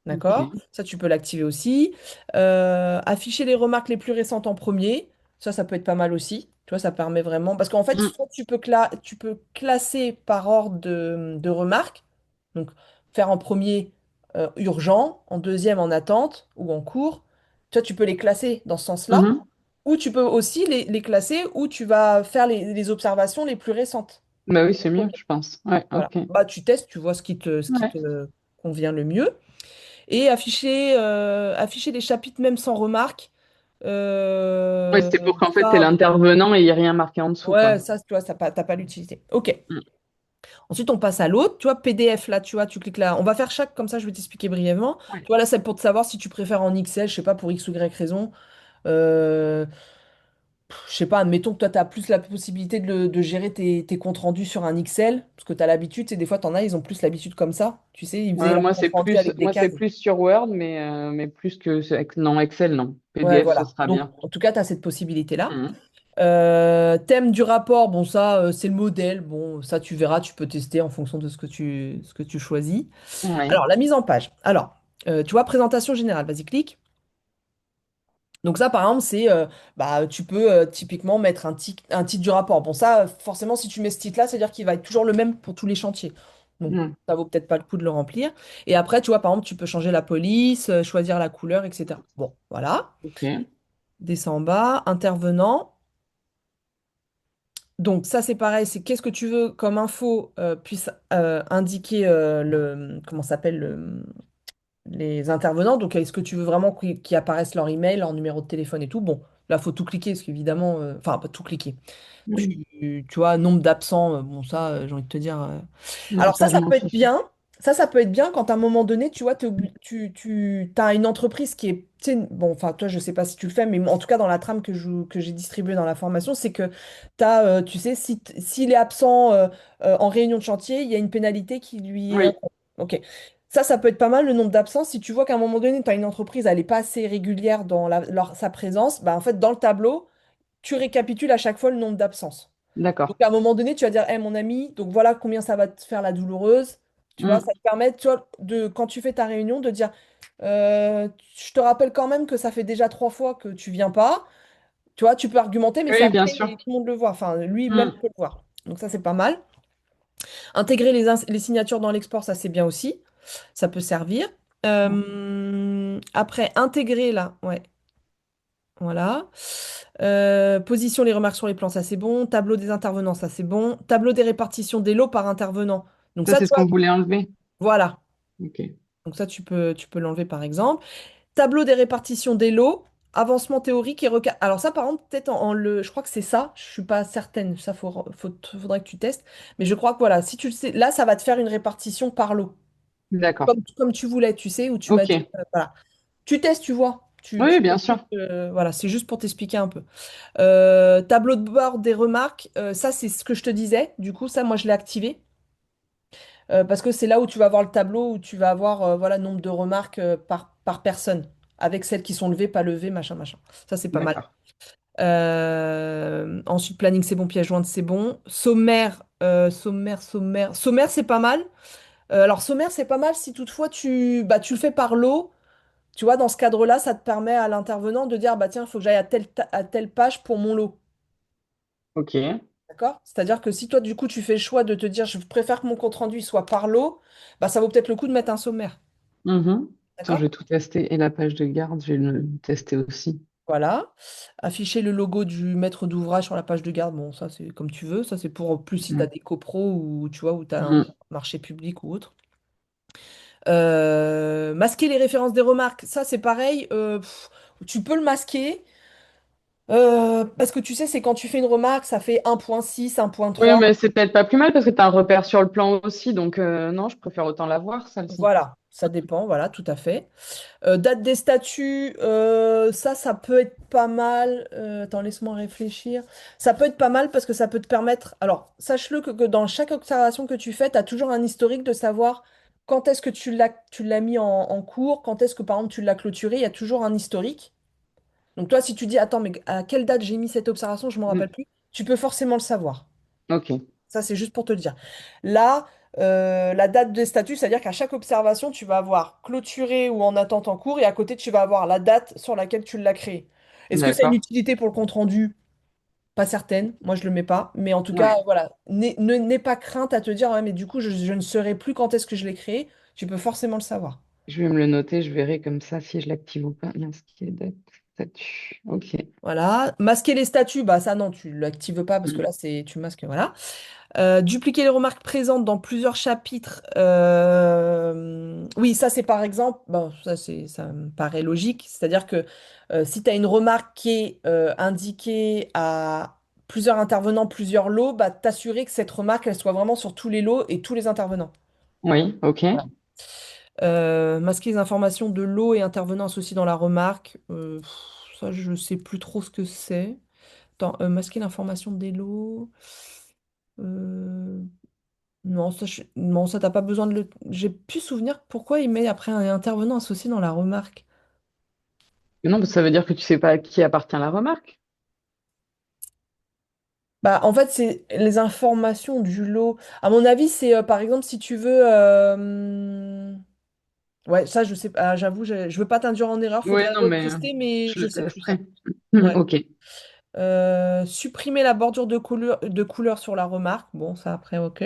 D'accord? Ok. Ça, tu peux l'activer aussi. Afficher les remarques les plus récentes en premier. Ça peut être pas mal aussi. Tu vois, ça permet vraiment. Parce qu'en fait, Mm. soit tu peux classer par ordre de remarques. Donc, faire en premier urgent, en deuxième en attente ou en cours. Tu vois, tu peux les classer dans ce sens-là. Mhm. Ou tu peux aussi les classer où tu vas faire les observations les plus récentes. Bah oui, c'est mieux, Premier. je pense. Ouais, Voilà. ok. Bah, tu testes, tu vois ce qui Ouais. te convient le mieux. Et afficher les chapitres même sans remarque. Ouais, c'était pour qu'en fait, t'es Ça, bon, l'intervenant et il n'y ait rien marqué en dessous, ouais, quoi. ça, tu vois, ça, t'as pas l'utilité. OK. Mm. Ensuite, on passe à l'autre. Tu vois, PDF, là, tu vois, tu cliques là. On va faire chaque, comme ça, je vais t'expliquer brièvement. Ouais. Tu vois, là, c'est pour te savoir si tu préfères en XL, je sais pas, pour X ou Y raison. Euh, je sais pas, admettons que toi, tu as plus la possibilité de gérer tes comptes rendus sur un XL, parce que tu as l'habitude, c'est des fois, tu en as, ils ont plus l'habitude comme ça. Tu sais, ils faisaient leurs comptes rendus avec des Moi, c'est cases. plus sur Word, mais plus que non, Excel, non. Ouais, PDF, ce voilà. sera Donc, bien. en tout cas, tu as cette possibilité-là. Mhm. Thème du rapport, bon ça c'est le modèle, bon ça tu verras, tu peux tester en fonction de ce que tu choisis. Ouais. Alors la mise en page. Alors tu vois présentation générale, vas-y clique. Donc ça par exemple c'est bah tu peux typiquement mettre un titre du rapport. Bon ça forcément si tu mets ce titre-là, c'est-à-dire qu'il va être toujours le même pour tous les chantiers. Donc Mm. ça vaut peut-être pas le coup de le remplir. Et après tu vois par exemple tu peux changer la police, choisir la couleur, etc. Bon voilà. Ok. Descends en bas, intervenant. Donc ça c'est pareil, c'est qu'est-ce que tu veux comme info puisse indiquer comment s'appelle les intervenants. Donc est-ce que tu veux vraiment qu'ils apparaissent leur email, leur numéro de téléphone et tout? Bon, là faut tout cliquer parce qu'évidemment, enfin pas tout cliquer. Oui. Tu vois, nombre d'absents, bon ça j'ai envie de te dire. Non, Alors ça, je ça m'en peut être fiche. bien. Ça peut être bien quand à un moment donné, tu vois, tu as une entreprise qui est, tu sais, bon, enfin, toi, je sais pas si tu le fais, mais en tout cas, dans la trame que j'ai distribuée dans la formation, c'est que tu as, tu sais, s'il est absent en réunion de chantier, il y a une pénalité qui lui est... Oui, Ok. Ça peut être pas mal, le nombre d'absents. Si tu vois qu'à un moment donné, tu as une entreprise, elle n'est pas assez régulière dans sa présence, bah, en fait, dans le tableau, tu récapitules à chaque fois le nombre d'absences. Donc, d'accord. à un moment donné, tu vas dire, mon ami, donc voilà combien ça va te faire la douloureuse. Tu vois, Mm. ça te permet, tu vois, quand tu fais ta réunion, de dire, je te rappelle quand même que ça fait déjà 3 fois que tu viens pas. Tu vois, tu peux argumenter, mais c'est Oui, bien après, sûr. et tout le monde le voit. Enfin, lui-même Mm. peut le voir. Donc, ça, c'est pas mal. Intégrer les signatures dans l'export, ça, c'est bien aussi. Ça peut servir. Après, intégrer là, ouais. Voilà. Position les remarques sur les plans, ça c'est bon. Tableau des intervenants, ça c'est bon. Tableau des répartitions des lots par intervenant. Donc Ça, ça, c'est tu ce vois, qu'on voulait enlever. voilà. Ok. Donc ça, tu peux l'enlever par exemple. Tableau des répartitions des lots, avancement théorique et requête. Alors ça, par exemple, peut-être je crois que c'est ça. Je suis pas certaine. Ça, faudrait que tu testes. Mais je crois que voilà, si tu le sais, là, ça va te faire une répartition par lot. D'accord. Comme tu voulais, tu sais, où tu m'as dit, Ok. voilà. Tu testes, tu vois. Oui, bien sûr. Voilà, c'est juste pour t'expliquer un peu. Tableau de bord des remarques, ça c'est ce que je te disais. Du coup, ça, moi, je l'ai activé parce que c'est là où tu vas voir le tableau, où tu vas avoir voilà, nombre de remarques par personne, avec celles qui sont levées, pas levées, machin, machin. Ça, c'est pas mal. D'accord. Ensuite, planning, c'est bon, pièce jointe, c'est bon. Sommaire, sommaire, c'est pas mal. Alors, sommaire, c'est pas mal si toutefois tu le fais par lot. Tu vois, dans ce cadre-là, ça te permet à l'intervenant de dire, bah tiens, il faut que j'aille à à telle page pour mon lot. Ok. D'accord? C'est-à-dire que si toi, du coup, tu fais le choix de te dire, je préfère que mon compte-rendu soit par lot, bah, ça vaut peut-être le coup de mettre un sommaire. Mhm. Tiens, je D'accord? vais tout tester. Et la page de garde, je vais le tester aussi. Voilà. Afficher le logo du maître d'ouvrage sur la page de garde, bon, ça, c'est comme tu veux. Ça, c'est pour plus si tu as Mhm. des copros ou tu vois, où tu as un Mhm. marché public ou autre. Masquer les références des remarques, ça, c'est pareil. Tu peux le masquer. Parce que tu sais, c'est quand tu fais une remarque, ça fait 1.6, Oui, 1.3. mais c'est peut-être pas plus mal parce que tu as un repère sur le plan aussi. Donc, non, je préfère autant la voir, celle-ci. Voilà, ça dépend, voilà, tout à fait. Date des statuts, ça peut être pas mal. Attends, laisse-moi réfléchir. Ça peut être pas mal parce que ça peut te permettre. Alors, sache-le que dans chaque observation que tu fais, tu as toujours un historique de savoir quand est-ce que tu l'as mis en cours, quand est-ce que, par exemple, tu l'as clôturé. Il y a toujours un historique. Donc, toi, si tu dis, attends, mais à quelle date j'ai mis cette observation, je ne me rappelle Mhm. plus, tu peux forcément le savoir. Ok. Ça, c'est juste pour te le dire. Là, la date de statut, c'est-à-dire qu'à chaque observation, tu vas avoir clôturé ou en attente en cours, et à côté, tu vas avoir la date sur laquelle tu l'as créé. Est-ce que ça a une D'accord. utilité pour le compte-rendu? Pas certaine. Moi, je le mets pas. Mais en tout cas, Ouais. voilà. N'aie pas crainte à te dire, ouais, mais du coup, je ne saurais plus quand est-ce que je l'ai créé. Tu peux forcément le savoir. Je vais me le noter, je verrai comme ça si je l'active ou pas. Masquer date, statut. Ok. Voilà. Masquer les statuts, bah ça non, tu l'actives pas parce que Mhm. là, c'est tu masques, voilà. Dupliquer les remarques présentes dans plusieurs chapitres. Oui, ça c'est par exemple, bon, ça me paraît logique. C'est-à-dire que si tu as une remarque qui est indiquée à plusieurs intervenants, plusieurs lots, bah, t'assurer que cette remarque, elle soit vraiment sur tous les lots et tous les intervenants. Oui, ok. Voilà. Masquer les informations de lots et intervenants associés dans la remarque. Ça, je sais plus trop ce que c'est. Attends, masquer l'information des lots. Euh, Non, non, ça, t'as pas besoin de le. J'ai plus souvenir pourquoi il met après un intervenant associé dans la remarque. Non, ça veut dire que tu sais pas à qui appartient la remarque. Bah, en fait, c'est les informations du lot. À mon avis, c'est par exemple si tu veux. Ouais, ça, je sais pas. J'avoue, je veux pas t'induire en erreur. Oui, Faudrait non, mais retester, mais je je le sais plus ça. testerai. Ouais. Ok. Supprimer la bordure de couleur sur la remarque. Bon, ça après, ok.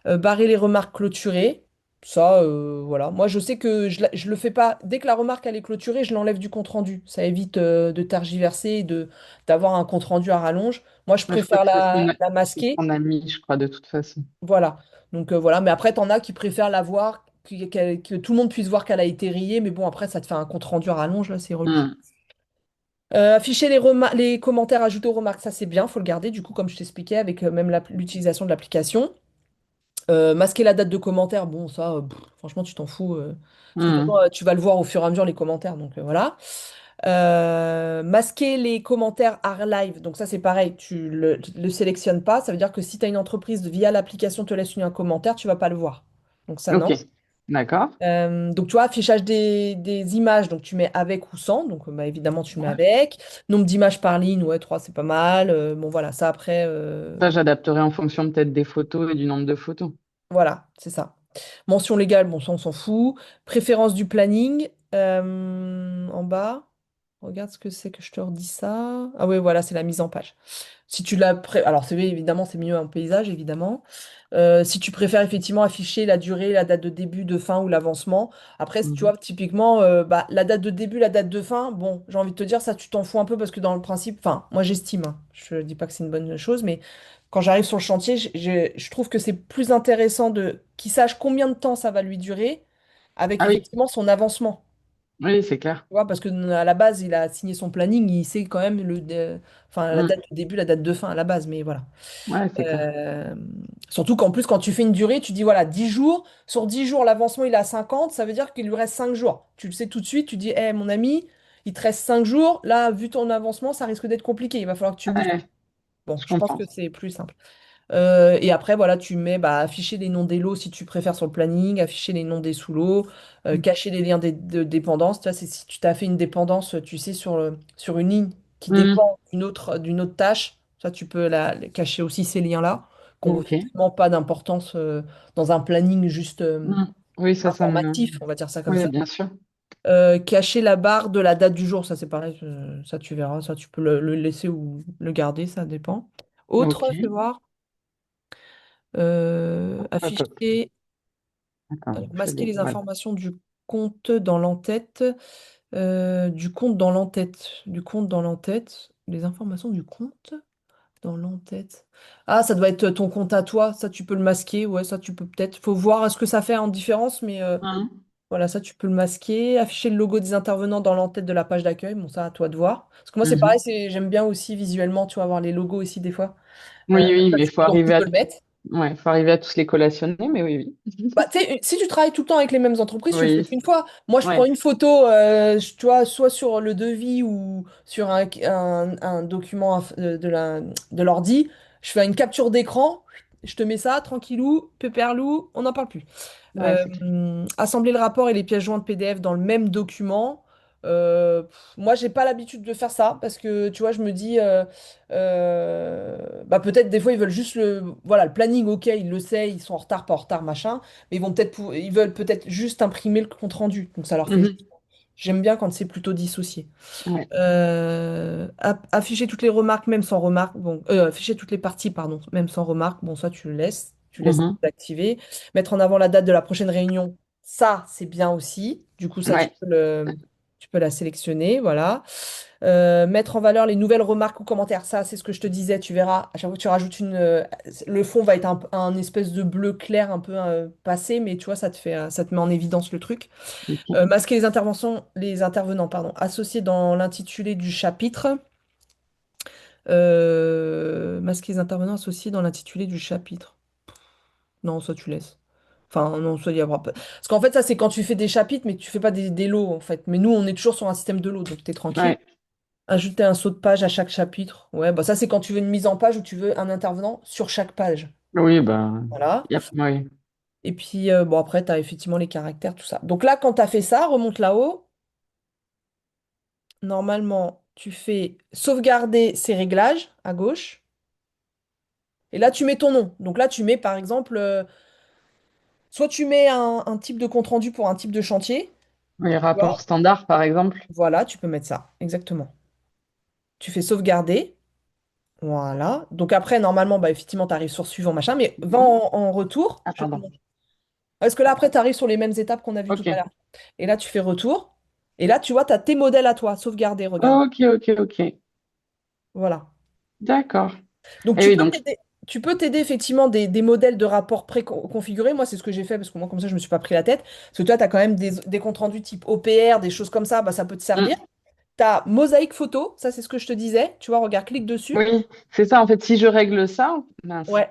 Barrer les remarques clôturées. Ça, voilà. Moi, je sais que je le fais pas. Dès que la remarque elle est clôturée, je l'enlève du compte-rendu. Ça évite de tergiverser et d'avoir un compte-rendu à rallonge. Moi, je Ouais, je crois préfère que la c'est ce masquer. qu'on a mis, je crois, de toute façon. Voilà. Donc, voilà. Mais après, t'en as qui préfèrent la voir, que tout le monde puisse voir qu'elle a été rayée. Mais bon, après, ça te fait un compte-rendu à rallonge, là, c'est relou. Hmm. Afficher les commentaires ajoutés aux remarques, ça c'est bien, faut le garder, du coup, comme je t'expliquais, avec même l'utilisation de l'application. Masquer la date de commentaire, bon, ça, franchement, tu t'en fous. Parce que de toute façon, Hmm. tu vas le voir au fur et à mesure, les commentaires. Donc voilà. Masquer les commentaires are live. Donc ça, c'est pareil, tu le sélectionnes pas. Ça veut dire que si tu as une entreprise via l'application te laisse un commentaire, tu vas pas le voir. Donc ça, Ok. non. D'accord. Donc tu vois, affichage des images, donc tu mets avec ou sans. Donc bah, évidemment, tu mets Ouais. avec. Nombre d'images par ligne, ouais, 3 c'est pas mal. Bon, voilà, ça après. Ça, j'adapterai en fonction peut-être des photos et du nombre de photos. Voilà, c'est ça. Mention légale, bon, ça on s'en fout. Préférence du planning, en bas. Regarde ce que c'est que je te redis ça. Ah oui, voilà, c'est la mise en page. Si tu l'as Alors, c'est évidemment, c'est mieux en paysage, évidemment. Si tu préfères effectivement afficher la durée, la date de début, de fin ou l'avancement. Après, si tu Mhm. vois, typiquement, bah, la date de début, la date de fin, bon, j'ai envie de te dire, ça, tu t'en fous un peu parce que dans le principe, enfin, moi j'estime, hein, je dis pas que c'est une bonne chose, mais quand j'arrive sur le chantier, je trouve que c'est plus intéressant qu'il sache combien de temps ça va lui durer avec Ah oui, effectivement son avancement. oui, c'est clair. Tu vois, parce que à la base, il a signé son planning, il sait quand même enfin, la date Hmm. de début, la date de fin à la base, mais voilà. Ouais, c'est clair. Euh, Surtout qu'en plus, quand tu fais une durée, tu dis voilà, 10 jours. Sur 10 jours, l'avancement il est à 50, ça veut dire qu'il lui reste 5 jours. Tu le sais tout de suite, tu dis, hé mon ami, il te reste 5 jours. Là, vu ton avancement, ça risque d'être compliqué. Il va falloir que tu bouges. Ouais, Bon, je je pense comprends. que c'est plus simple. Et après, voilà, tu mets bah, afficher les noms des lots si tu préfères sur le planning, afficher les noms des sous-lots, cacher les liens de dépendance. Tu vois, c'est si tu t'as fait une dépendance, tu sais, sur une ligne qui Hmm. dépend d'une autre tâche, ça, tu peux cacher aussi ces liens-là, qui n'ont Ok. vraiment pas d'importance dans un planning juste Hmm. Oui, ça me... informatif, on va dire ça comme Oui, ça. bien sûr. Cacher la barre de la date du jour, ça c'est pareil, ça tu verras, ça tu peux le laisser ou le garder, ça dépend. Autre, Ok. fais voir. Hop, hop. Afficher, Attends, alors, je masquer l'ai. les Voilà. informations du compte dans l'entête. Du compte dans l'entête. Du compte dans l'entête. Les informations du compte dans l'entête. Ah, ça doit être ton compte à toi. Ça, tu peux le masquer. Ouais, ça, tu peux peut-être. Faut voir ce que ça fait en différence, mais Hein. voilà, ça, tu peux le masquer. Afficher le logo des intervenants dans l'entête de la page d'accueil. Bon, ça, à toi de voir. Parce que moi, c'est pareil, Mhm. j'aime bien aussi visuellement, tu vois, avoir les logos aussi des fois. Oui, oui, Ça, mais donc, tu peux le mettre. faut arriver à tous les collationner, mais oui, Bah, tu sais, si tu travailles tout le temps avec les mêmes entreprises, tu le fais oui. qu'une fois. Moi, je prends Oui, une photo, tu vois, soit sur le devis ou sur un document de l'ordi. Je fais une capture d'écran, je te mets ça, tranquillou, pépèrlou, on n'en parle plus. ouais, c'est clair. Assembler le rapport et les pièces jointes PDF dans le même document. Moi, j'ai pas l'habitude de faire ça parce que tu vois, je me dis, bah peut-être des fois ils veulent juste voilà, le planning, ok, ils le savent, ils sont en retard, pas en retard, machin, mais ils veulent peut-être juste imprimer le compte rendu. Donc ça leur fait. Mhm. J'aime bien quand c'est plutôt dissocié. Ouais. Afficher toutes les remarques, même sans remarque. Bon, afficher toutes les parties, pardon, même sans remarque. Bon, ça, tu le laisses. Tu laisses Mhm. activer. Mettre en avant la date de la prochaine réunion. Ça, c'est bien aussi. Du coup, ça, Ouais. tu peux la sélectionner. Voilà. Mettre en valeur les nouvelles remarques ou commentaires. Ça, c'est ce que je te disais. Tu verras, à chaque fois que tu rajoutes le fond va être un espèce de bleu clair un peu passé, mais tu vois, ça te met en évidence le truc. Ok. Masquer les intervenants, pardon, associés dans l'intitulé du chapitre. Masquer les intervenants associés dans l'intitulé du chapitre. Non, ça tu laisses. Enfin, non, ça y aura pas. Parce qu'en fait, ça c'est quand tu fais des chapitres, mais que tu fais pas des lots, en fait. Mais nous, on est toujours sur un système de lots, donc t'es tranquille. Ouais. Ajouter un saut de page à chaque chapitre. Ouais, bah ça c'est quand tu veux une mise en page ou tu veux un intervenant sur chaque page. Oui, bah, Voilà. oui. Et puis, bon, après, tu as effectivement les caractères, tout ça. Donc là, quand tu as fait ça, remonte là-haut. Normalement, tu fais sauvegarder ces réglages à gauche. Et là, tu mets ton nom. Donc là, tu mets par exemple, soit tu mets un type de compte-rendu pour un type de chantier. Oui, Tu vois. rapport standard, par exemple. Voilà, tu peux mettre ça. Exactement. Tu fais sauvegarder. Voilà. Donc après, normalement, bah, effectivement, tu arrives sur suivant, machin. Mais va Mhm. en retour. Ah, Je te pardon. montre. Parce que là, après, tu arrives sur les mêmes étapes qu'on a vues tout à Ok. l'heure. Et là, tu fais retour. Et là, tu vois, tu as tes modèles à toi. Sauvegarder, regarde. Ok, ok, ok. Voilà. D'accord. Donc Et oui, donc, tu peux t'aider effectivement des modèles de rapports préconfigurés. Moi, c'est ce que j'ai fait parce que moi, comme ça, je me suis pas pris la tête. Parce que toi, tu as quand même des comptes rendus type OPR, des choses comme ça, bah, ça peut te servir. mm, Tu as mosaïque photo, ça c'est ce que je te disais. Tu vois, regarde, clique dessus. oui, c'est ça. En fait, si je règle ça, mince. Ouais.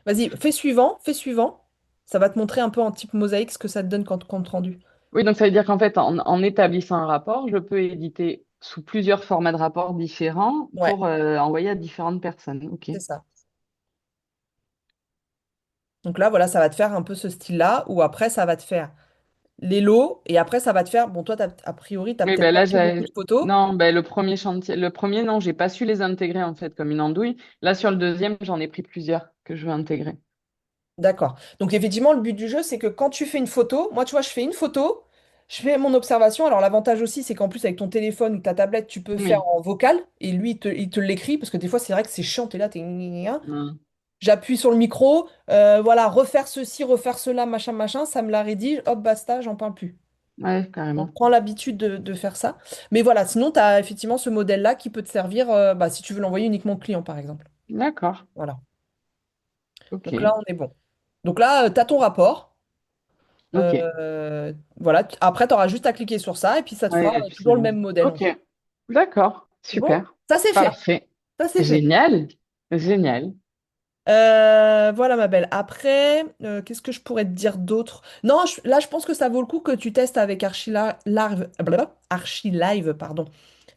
Vas-y, fais suivant, fais suivant. Ça va te montrer un peu en type mosaïque ce que ça te donne quand compte rendu. Oui, donc ça veut dire qu'en fait, en établissant un rapport, je peux éditer sous plusieurs formats de rapports différents Ouais, pour envoyer à différentes personnes. Ok. c'est ça. Donc là, voilà, ça va te faire un peu ce style-là, ou après, ça va te faire les lots, et après, ça va te faire. Bon, toi, a priori, tu n'as Oui, peut-être ben pas là, pris beaucoup de photos. non, ben le premier chantier, le premier, non, j'ai pas su les intégrer en fait comme une andouille. Là, sur le deuxième, j'en ai pris plusieurs que je veux intégrer. D'accord. Donc effectivement, le but du jeu, c'est que quand tu fais une photo, moi, tu vois, je fais une photo, je fais mon observation. Alors l'avantage aussi, c'est qu'en plus, avec ton téléphone ou ta tablette, tu peux faire Oui. en vocal, et lui, il te l'écrit, parce que des fois, c'est vrai que c'est chiant, t'es là, t'es... gna gna gna. Mm. J'appuie sur le micro, voilà, refaire ceci, refaire cela, machin, machin, ça me la rédige, hop, basta, j'en parle plus. Ouais, On carrément. prend l'habitude de faire ça. Mais voilà, sinon, tu as effectivement ce modèle-là qui peut te servir bah, si tu veux l'envoyer uniquement au client, par exemple. D'accord. Voilà. Ok. Donc là, on est bon. Donc là, tu as ton rapport. Ok. Voilà. Après, tu auras juste à cliquer sur ça et puis ça te fera Ouais, et puis c'est toujours le bon. même modèle, en Ok. fait. D'accord. C'est bon? Super. Ça, c'est fait. Parfait. Ça, c'est fait. Génial. Génial. Voilà, ma belle. Après, qu'est-ce que je pourrais te dire d'autre? Non, là, je pense que ça vaut le coup que tu testes avec Archilive, pardon.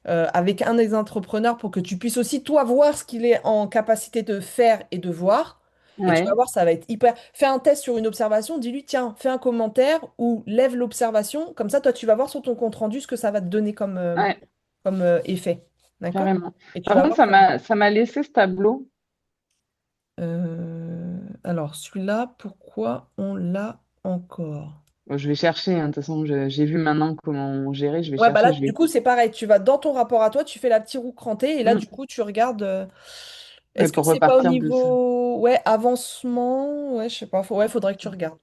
Avec un des entrepreneurs pour que tu puisses aussi, toi, voir ce qu'il est en capacité de faire et de voir. Et tu vas Ouais. voir, ça va être hyper. Fais un test sur une observation, dis-lui, tiens, fais un commentaire ou lève l'observation. Comme ça, toi, tu vas voir sur ton compte rendu ce que ça va te donner Ouais, comme effet. D'accord? carrément. Et tu Par vas contre, voir, ça va. ça m'a laissé ce tableau. Alors, celui-là, pourquoi on l'a encore? Bon, je vais chercher, hein. De toute façon, j'ai vu maintenant comment gérer. Je vais Ouais, bah chercher. là, Je du vais. coup, c'est pareil. Tu vas dans ton rapport à toi, tu fais la petite roue crantée et là, Mm. du coup, tu regardes. Ouais, Est-ce que pour c'est pas au repartir de ça. niveau, ouais, avancement? Ouais, je sais pas. Ouais, faudrait que tu regardes.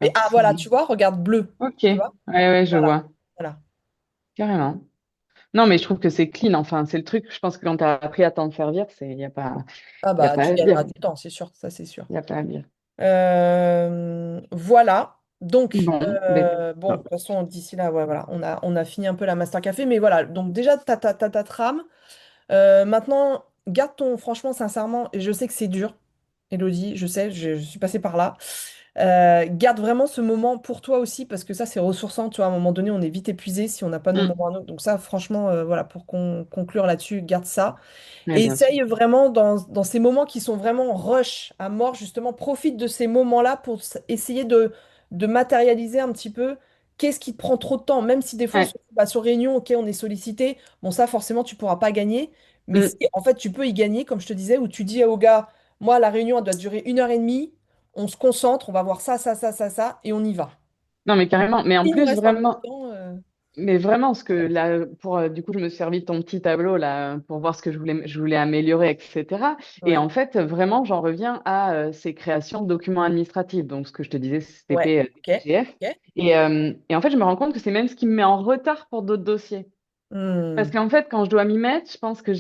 Mais D'accord, ah, ça voilà, marche. tu vois, regarde bleu. Ok, Tu ouais, vois? ouais, je Voilà. vois. Voilà. Carrément. Non, mais je trouve que c'est clean. Enfin, c'est le truc. Je pense que quand tu as appris à t'en servir, il Ah y a bah, pas tu à dire. gagneras du temps, c'est sûr. Ça, c'est sûr. Il y a pas à dire. Voilà. Donc, Bon, ben, bon, de toute top. façon, d'ici là, ouais, voilà, on a fini un peu la Master Café. Mais voilà, donc déjà, ta trame. Maintenant, garde ton, franchement, sincèrement, et je sais que c'est dur, Elodie, je sais, je suis passée par là. Garde vraiment ce moment pour toi aussi, parce que ça, c'est ressourçant. Tu vois, à un moment donné, on est vite épuisé si on n'a pas nos Mm. moments à nous. Donc ça, franchement, voilà, pour conclure là-dessus, garde ça. Ouais, Et bien sûr. essaye vraiment, dans ces moments qui sont vraiment rush à mort, justement, profite de ces moments-là pour essayer de matérialiser un petit peu qu'est-ce qui te prend trop de temps. Même si des fois, Ouais. sur réunion, ok, on est sollicité, bon, ça, forcément, tu pourras pas gagner. Mais si, Mm. en fait, tu peux y gagner, comme je te disais, où tu dis au gars, moi, la réunion, elle doit durer 1 heure et demie, on se concentre, on va voir ça, ça, ça, ça, ça, et on y va. Non, mais carrément. Mais en Il nous plus, reste un peu de vraiment. temps. Mais vraiment, ce que là, du coup, je me suis servi de ton petit tableau là pour voir ce que je voulais améliorer, etc. Et Ouais, en fait, vraiment, j'en reviens à ces créations de documents administratifs. Donc, ce que je te disais, ouais, CCP, ok, DGF. ok. Et en fait, je me rends compte que c'est même ce qui me met en retard pour d'autres dossiers. Parce Hmm, qu'en fait, quand je dois m'y mettre, je pense que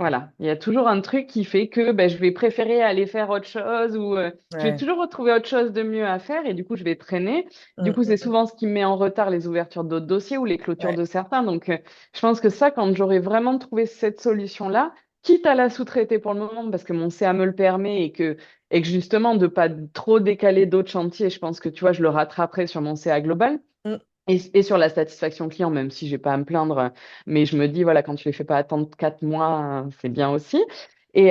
voilà, il y a toujours un truc qui fait que ben, je vais préférer aller faire autre chose ou je vais ouais. toujours retrouver autre chose de mieux à faire et du coup, je vais traîner. Du Hmm, coup, hmm, c'est souvent ce qui me met en retard les ouvertures d'autres dossiers ou les clôtures ouais. de certains. Donc, je pense que ça, quand j'aurai vraiment trouvé cette solution-là, quitte à la sous-traiter pour le moment parce que mon CA me le permet et que justement de pas trop décaler d'autres chantiers, je pense que tu vois, je le rattraperai sur mon CA global. Hmm, Et sur la satisfaction client, même si j'ai pas à me plaindre, mais je me dis, voilà, quand tu les fais pas attendre 4 mois, c'est bien aussi. Et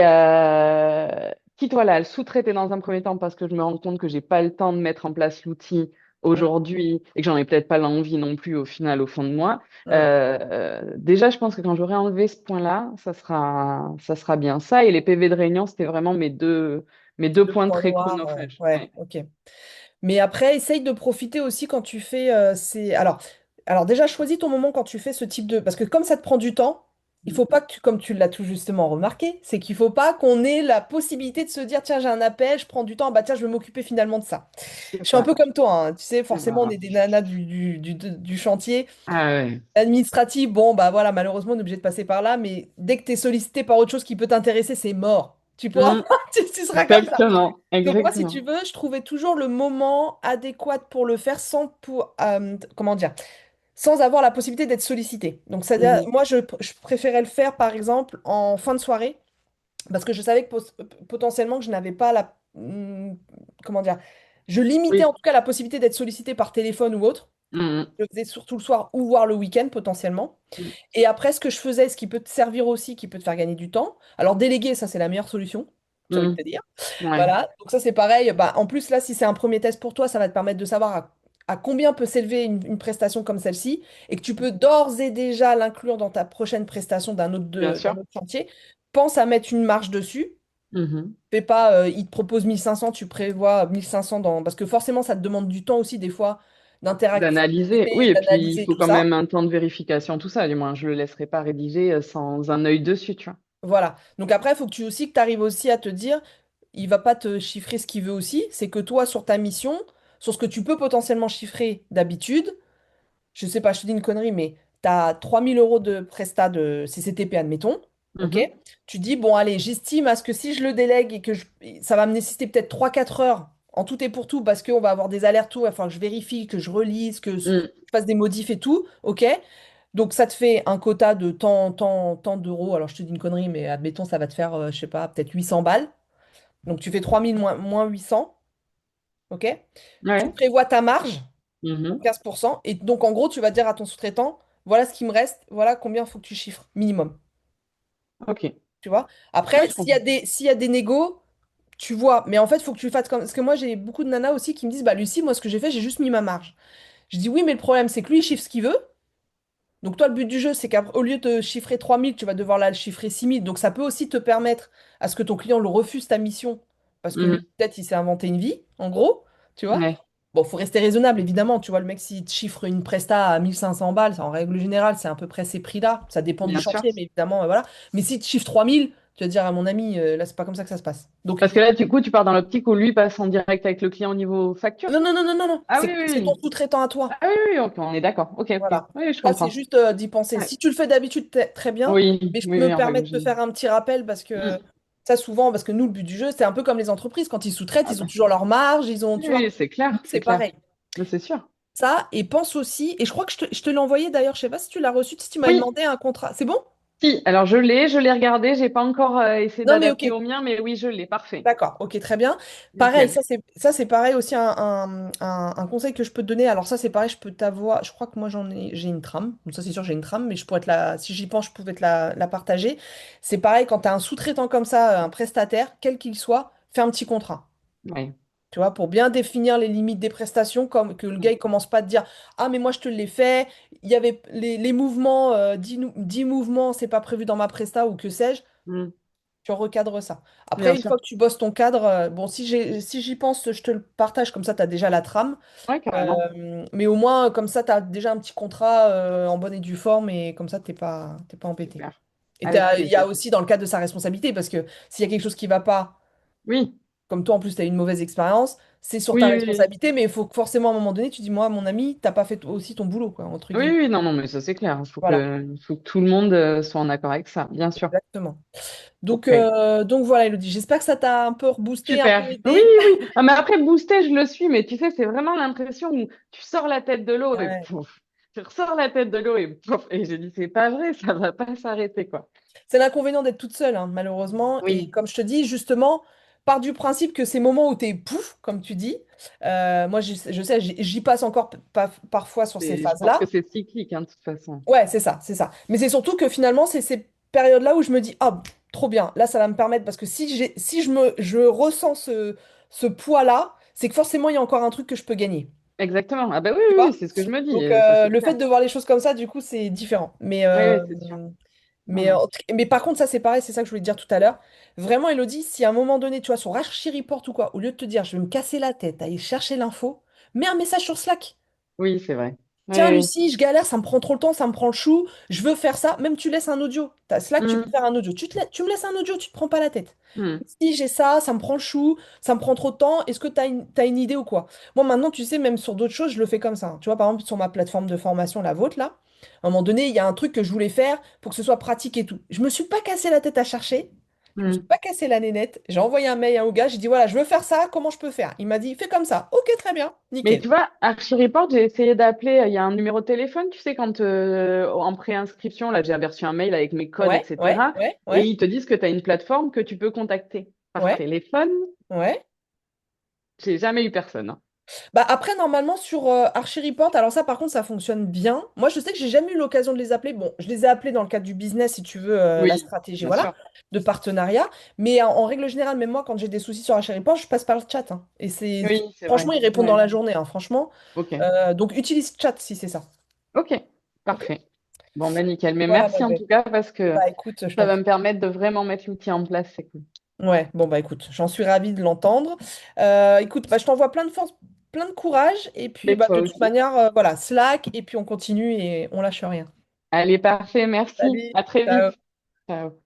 quitte, voilà, à le sous-traiter dans un premier temps parce que je me rends compte que j'ai pas le temps de mettre en place l'outil hmm, aujourd'hui et que j'en ai peut-être pas l'envie non plus au final, au fond de moi. hmm. Déjà, je pense que quand j'aurai enlevé ce point-là, ça sera bien. Ça et les PV de réunion, c'était vraiment mes deux Le points point très noir, chronophages. ouais, Ouais. ok. Mais après, essaye de profiter aussi quand tu fais ces... Alors déjà, choisis ton moment quand tu fais ce type de... Parce que comme ça te prend du temps, il faut pas que, comme tu l'as tout justement remarqué, c'est qu'il faut pas qu'on ait la possibilité de se dire, tiens, j'ai un appel, je prends du temps, bah tiens, je vais m'occuper finalement de ça. C'est Je suis un ça. peu comme toi, hein. Tu sais, C'est forcément, on ça. est des nanas du chantier. Ah ouais. Administratif, bon, bah voilà, malheureusement, on est obligé de passer par là, mais dès que tu es sollicité par autre chose qui peut t'intéresser, c'est mort. Tu pourras, Mm. tu seras comme ça. Exactement, Donc moi, si tu exactement. veux, je trouvais toujours le moment adéquat pour le faire comment dire, sans avoir la possibilité d'être sollicité. Donc c'est-à-dire, Mhm. moi, je préférais le faire, par exemple, en fin de soirée, parce que je savais que potentiellement que je n'avais pas comment dire, je limitais en Oui. tout cas la possibilité d'être sollicité par téléphone ou autre. Mhm. Je le faisais surtout le soir ou voire le week-end potentiellement. Mhm. Et après, ce que je faisais, ce qui peut te servir aussi, qui peut te faire gagner du temps. Alors, déléguer, ça, c'est la meilleure solution, j'ai envie de Mhm. te dire. Ouais. Voilà, donc ça c'est pareil. Bah, en plus, là, si c'est un premier test pour toi, ça va te permettre de savoir à combien peut s'élever une prestation comme celle-ci et que tu peux d'ores et déjà l'inclure dans ta prochaine prestation Bien d'un sûr. autre chantier. Pense à mettre une marge dessus. Mhm. Fais pas, il te propose 1 500, tu prévois 1 500 dans... Parce que forcément, ça te demande du temps aussi, des fois, D'analyser. d'interactivité, Oui, et puis il d'analyser faut tout quand ça. même un temps de vérification, tout ça. Du moins, je le laisserai pas rédiger sans un œil dessus, tu vois. Voilà. Donc après, il faut que tu arrives aussi à te dire, il va pas te chiffrer ce qu'il veut aussi. C'est que toi, sur ta mission, sur ce que tu peux potentiellement chiffrer d'habitude, je sais pas, je te dis une connerie, mais tu as 3 000 € de prestat de CCTP, admettons. OK? Mhm. Tu dis, bon, allez, j'estime à ce que si je le délègue et que ça va me nécessiter peut-être 3 4 heures en tout et pour tout, parce qu'on va avoir des allers-retours, il va falloir que je vérifie, que je relise, que je Mhm. fasse des modifs et tout. OK? Donc ça te fait un quota de tant d'euros. Alors je te dis une connerie, mais admettons, ça va te faire, je sais pas, peut-être 800 balles. Donc tu fais 3 000 moins 800. OK? Tu Ouais. prévois ta marge. Mhm. 15%. Et donc, en gros, tu vas dire à ton sous-traitant, voilà ce qui me reste, voilà combien il faut que tu chiffres, minimum. Ok. Tu vois? Ouais, Après, je comprends. s'il y a des négos, tu vois. Mais en fait, il faut que tu fasses comme... Parce que moi, j'ai beaucoup de nanas aussi qui me disent, bah, Lucie, moi, ce que j'ai fait, j'ai juste mis ma marge. Je dis, oui, mais le problème, c'est que lui, il chiffre ce qu'il veut. Donc, toi, le but du jeu, c'est qu'au lieu de chiffrer 3 000 tu vas devoir là le chiffrer 6 000. Donc, ça peut aussi te permettre à ce que ton client le refuse ta mission. Parce que lui, Mhm. peut-être, il s'est inventé une vie, en gros. Tu vois? Ouais. Bon, faut rester raisonnable, évidemment. Tu vois, le mec, s'il te chiffre une presta à 1500 balles, en règle générale, c'est à peu près ces prix-là. Ça dépend du Bien sûr. chantier, mais évidemment, voilà. Mais si tu chiffres 3000, tu vas dire à mon ami, là, c'est pas comme ça que ça se passe. Donc, Parce que là, du coup, tu pars dans l'optique où lui passe en direct avec le client au niveau facture. non, non, non, non, non, non. Ah oui, oui, C'est ton oui. sous-traitant à toi. Ah oui, oui, ok, on est d'accord. Ok, ok. Voilà. Oui, je Ça, c'est comprends. juste d'y penser. Ouais. Si tu le fais d'habitude, très bien. Oui, Mais je oui, me oui, en permets règle de te générale. faire un petit rappel parce que Mm. ça, souvent, parce que nous, le but du jeu, c'est un peu comme les entreprises. Quand ils sous-traitent, Ah ils ont bah, toujours leur marge, ils ont, oui, tu vois. oui, c'est Nous, clair, c'est c'est clair. pareil. Mais c'est sûr. Ça, et pense aussi, et je crois que je te l'ai envoyé d'ailleurs, je sais pas si tu l'as reçu, si tu m'avais Oui, demandé un contrat. C'est bon? si. Alors, je l'ai regardé. J'ai pas encore essayé Non, mais ok. d'adapter au mien, mais oui, je l'ai. Parfait. D'accord, ok, très bien. Pareil, Nickel. ça c'est pareil aussi un conseil que je peux te donner. Alors ça c'est pareil, je peux t'avoir. Je crois que moi j'ai une trame. Donc ça c'est sûr j'ai une trame, mais je pourrais te la. Si j'y pense, je pouvais te la partager. C'est pareil quand tu as un sous-traitant comme ça, un prestataire, quel qu'il soit, fais un petit contrat. Oui. Tu vois, pour bien définir les limites des prestations, comme que le gars Mm. il commence pas à te dire ah mais moi je te l'ai fait, il y avait les mouvements, 10 mouvements, c'est pas prévu dans ma presta ou que sais-je. Mm. Tu recadres ça. Bien Après, une sûr. fois que tu bosses ton cadre, bon, si j'y pense, je te le partage, comme ça, tu as déjà la trame. Oui, carrément. Mais au moins, comme ça, tu as déjà un petit contrat en bonne et due forme, et comme ça, t'es pas embêté. Super. Et Avec il y a plaisir. aussi dans le cadre de sa responsabilité, parce que s'il y a quelque chose qui va pas, Oui. comme toi, en plus, tu as eu une mauvaise expérience, c'est sur ta Oui, oui, oui. responsabilité, mais il faut que forcément, à un moment donné, tu dis, moi, mon ami, t'as pas fait aussi ton boulot, quoi, entre Oui, guillemets. oui, non, non, mais ça c'est clair. Voilà, Il faut que tout le monde soit en accord avec ça, bien sûr. exactement. Ok. Donc voilà, Elodie, j'espère que ça t'a un peu reboosté, un peu Super. Oui, aidé. oui. Ah, mais après, booster, je le suis, mais tu sais, c'est vraiment l'impression où tu sors la tête de l'eau et Ouais. pouf. Tu ressors la tête de l'eau et pouf. Et j'ai dit, c'est pas vrai, ça va pas s'arrêter, quoi. C'est l'inconvénient d'être toute seule, hein, malheureusement. Et Oui, comme je te dis, justement, pars du principe que ces moments où tu es pouf, comme tu dis, moi je sais, j'y passe encore parfois sur ces je pense que phases-là. c'est cyclique, hein, de toute façon. Ouais, c'est ça, c'est ça. Mais c'est surtout que finalement, c'est ces périodes-là où je me dis, ah, trop bien, là ça va me permettre, parce que si je ressens ce poids-là, c'est que forcément il y a encore un truc que je peux gagner. Exactement. Ah bah oui, Tu oui, oui, vois? c'est ce que je me dis, Donc ça c'est le fait clair. de voir les choses comme ça, du coup, c'est différent. Oui, oui, c'est sûr. Non, non. Mais par contre, ça, c'est pareil, c'est ça que je voulais te dire tout à l'heure. Vraiment, Elodie, si à un moment donné, tu vois, sur Archie Report ou quoi, au lieu de te dire, je vais me casser la tête à aller chercher l'info, mets un message sur Slack. Oui, c'est vrai. Oui, Tiens, oui. Lucie, je galère, ça me prend trop le temps, ça me prend le chou, je veux faire ça. Même tu laisses un audio. T'as Slack, tu peux Hum, faire un audio. Tu me laisses un audio, tu te prends pas la tête. hum, Si j'ai ça, ça me prend le chou, ça me prend trop de temps, est-ce que t'as une idée ou quoi? Moi, maintenant, tu sais, même sur d'autres choses, je le fais comme ça, hein. Tu vois, par exemple, sur ma plateforme de formation, la vôtre, là, à un moment donné, il y a un truc que je voulais faire pour que ce soit pratique et tout. Je me suis pas cassé la tête à chercher, je me suis hum. pas cassé la nénette, j'ai envoyé un mail à un gars, j'ai dit, voilà, je veux faire ça, comment je peux faire? Il m'a dit, fais comme ça. Ok, très bien, Mais nickel. tu vois, Archie Report, j'ai essayé d'appeler, il y a un numéro de téléphone, tu sais, quand en préinscription, là, j'ai reçu un mail avec mes codes, Ouais, ouais, etc. ouais, Et ouais, ils te disent que tu as une plateforme que tu peux contacter par ouais, téléphone. ouais. J'ai jamais eu personne, hein. Bah après, normalement, sur Archie Report, alors ça, par contre, ça fonctionne bien. Moi, je sais que j'ai jamais eu l'occasion de les appeler. Bon, je les ai appelés dans le cadre du business, si tu veux, la Oui, stratégie, bien voilà, sûr. de partenariat. Mais en règle générale, même moi, quand j'ai des soucis sur Archie Report, je passe par le chat, hein. Et c'est, Oui, c'est vrai. franchement, ils répondent dans Ouais. la journée, hein, franchement. Ok. Donc, utilise chat si c'est ça. Ok. Ok? Parfait. Bon, ben nickel. Mais Voilà, ma merci en belle. tout cas parce que Bah écoute, je ça t'en va prie. me permettre de vraiment mettre l'outil en place. C'est cool. Ouais, bon, bah écoute, j'en suis ravie de l'entendre. Écoute, bah, je t'envoie plein de force, plein de courage. Et puis, Mais bah, toi de toute aussi. manière, voilà, Slack, et puis on continue et on lâche rien. Allez, parfait. Merci. Salut, À très vite. ciao. Ciao.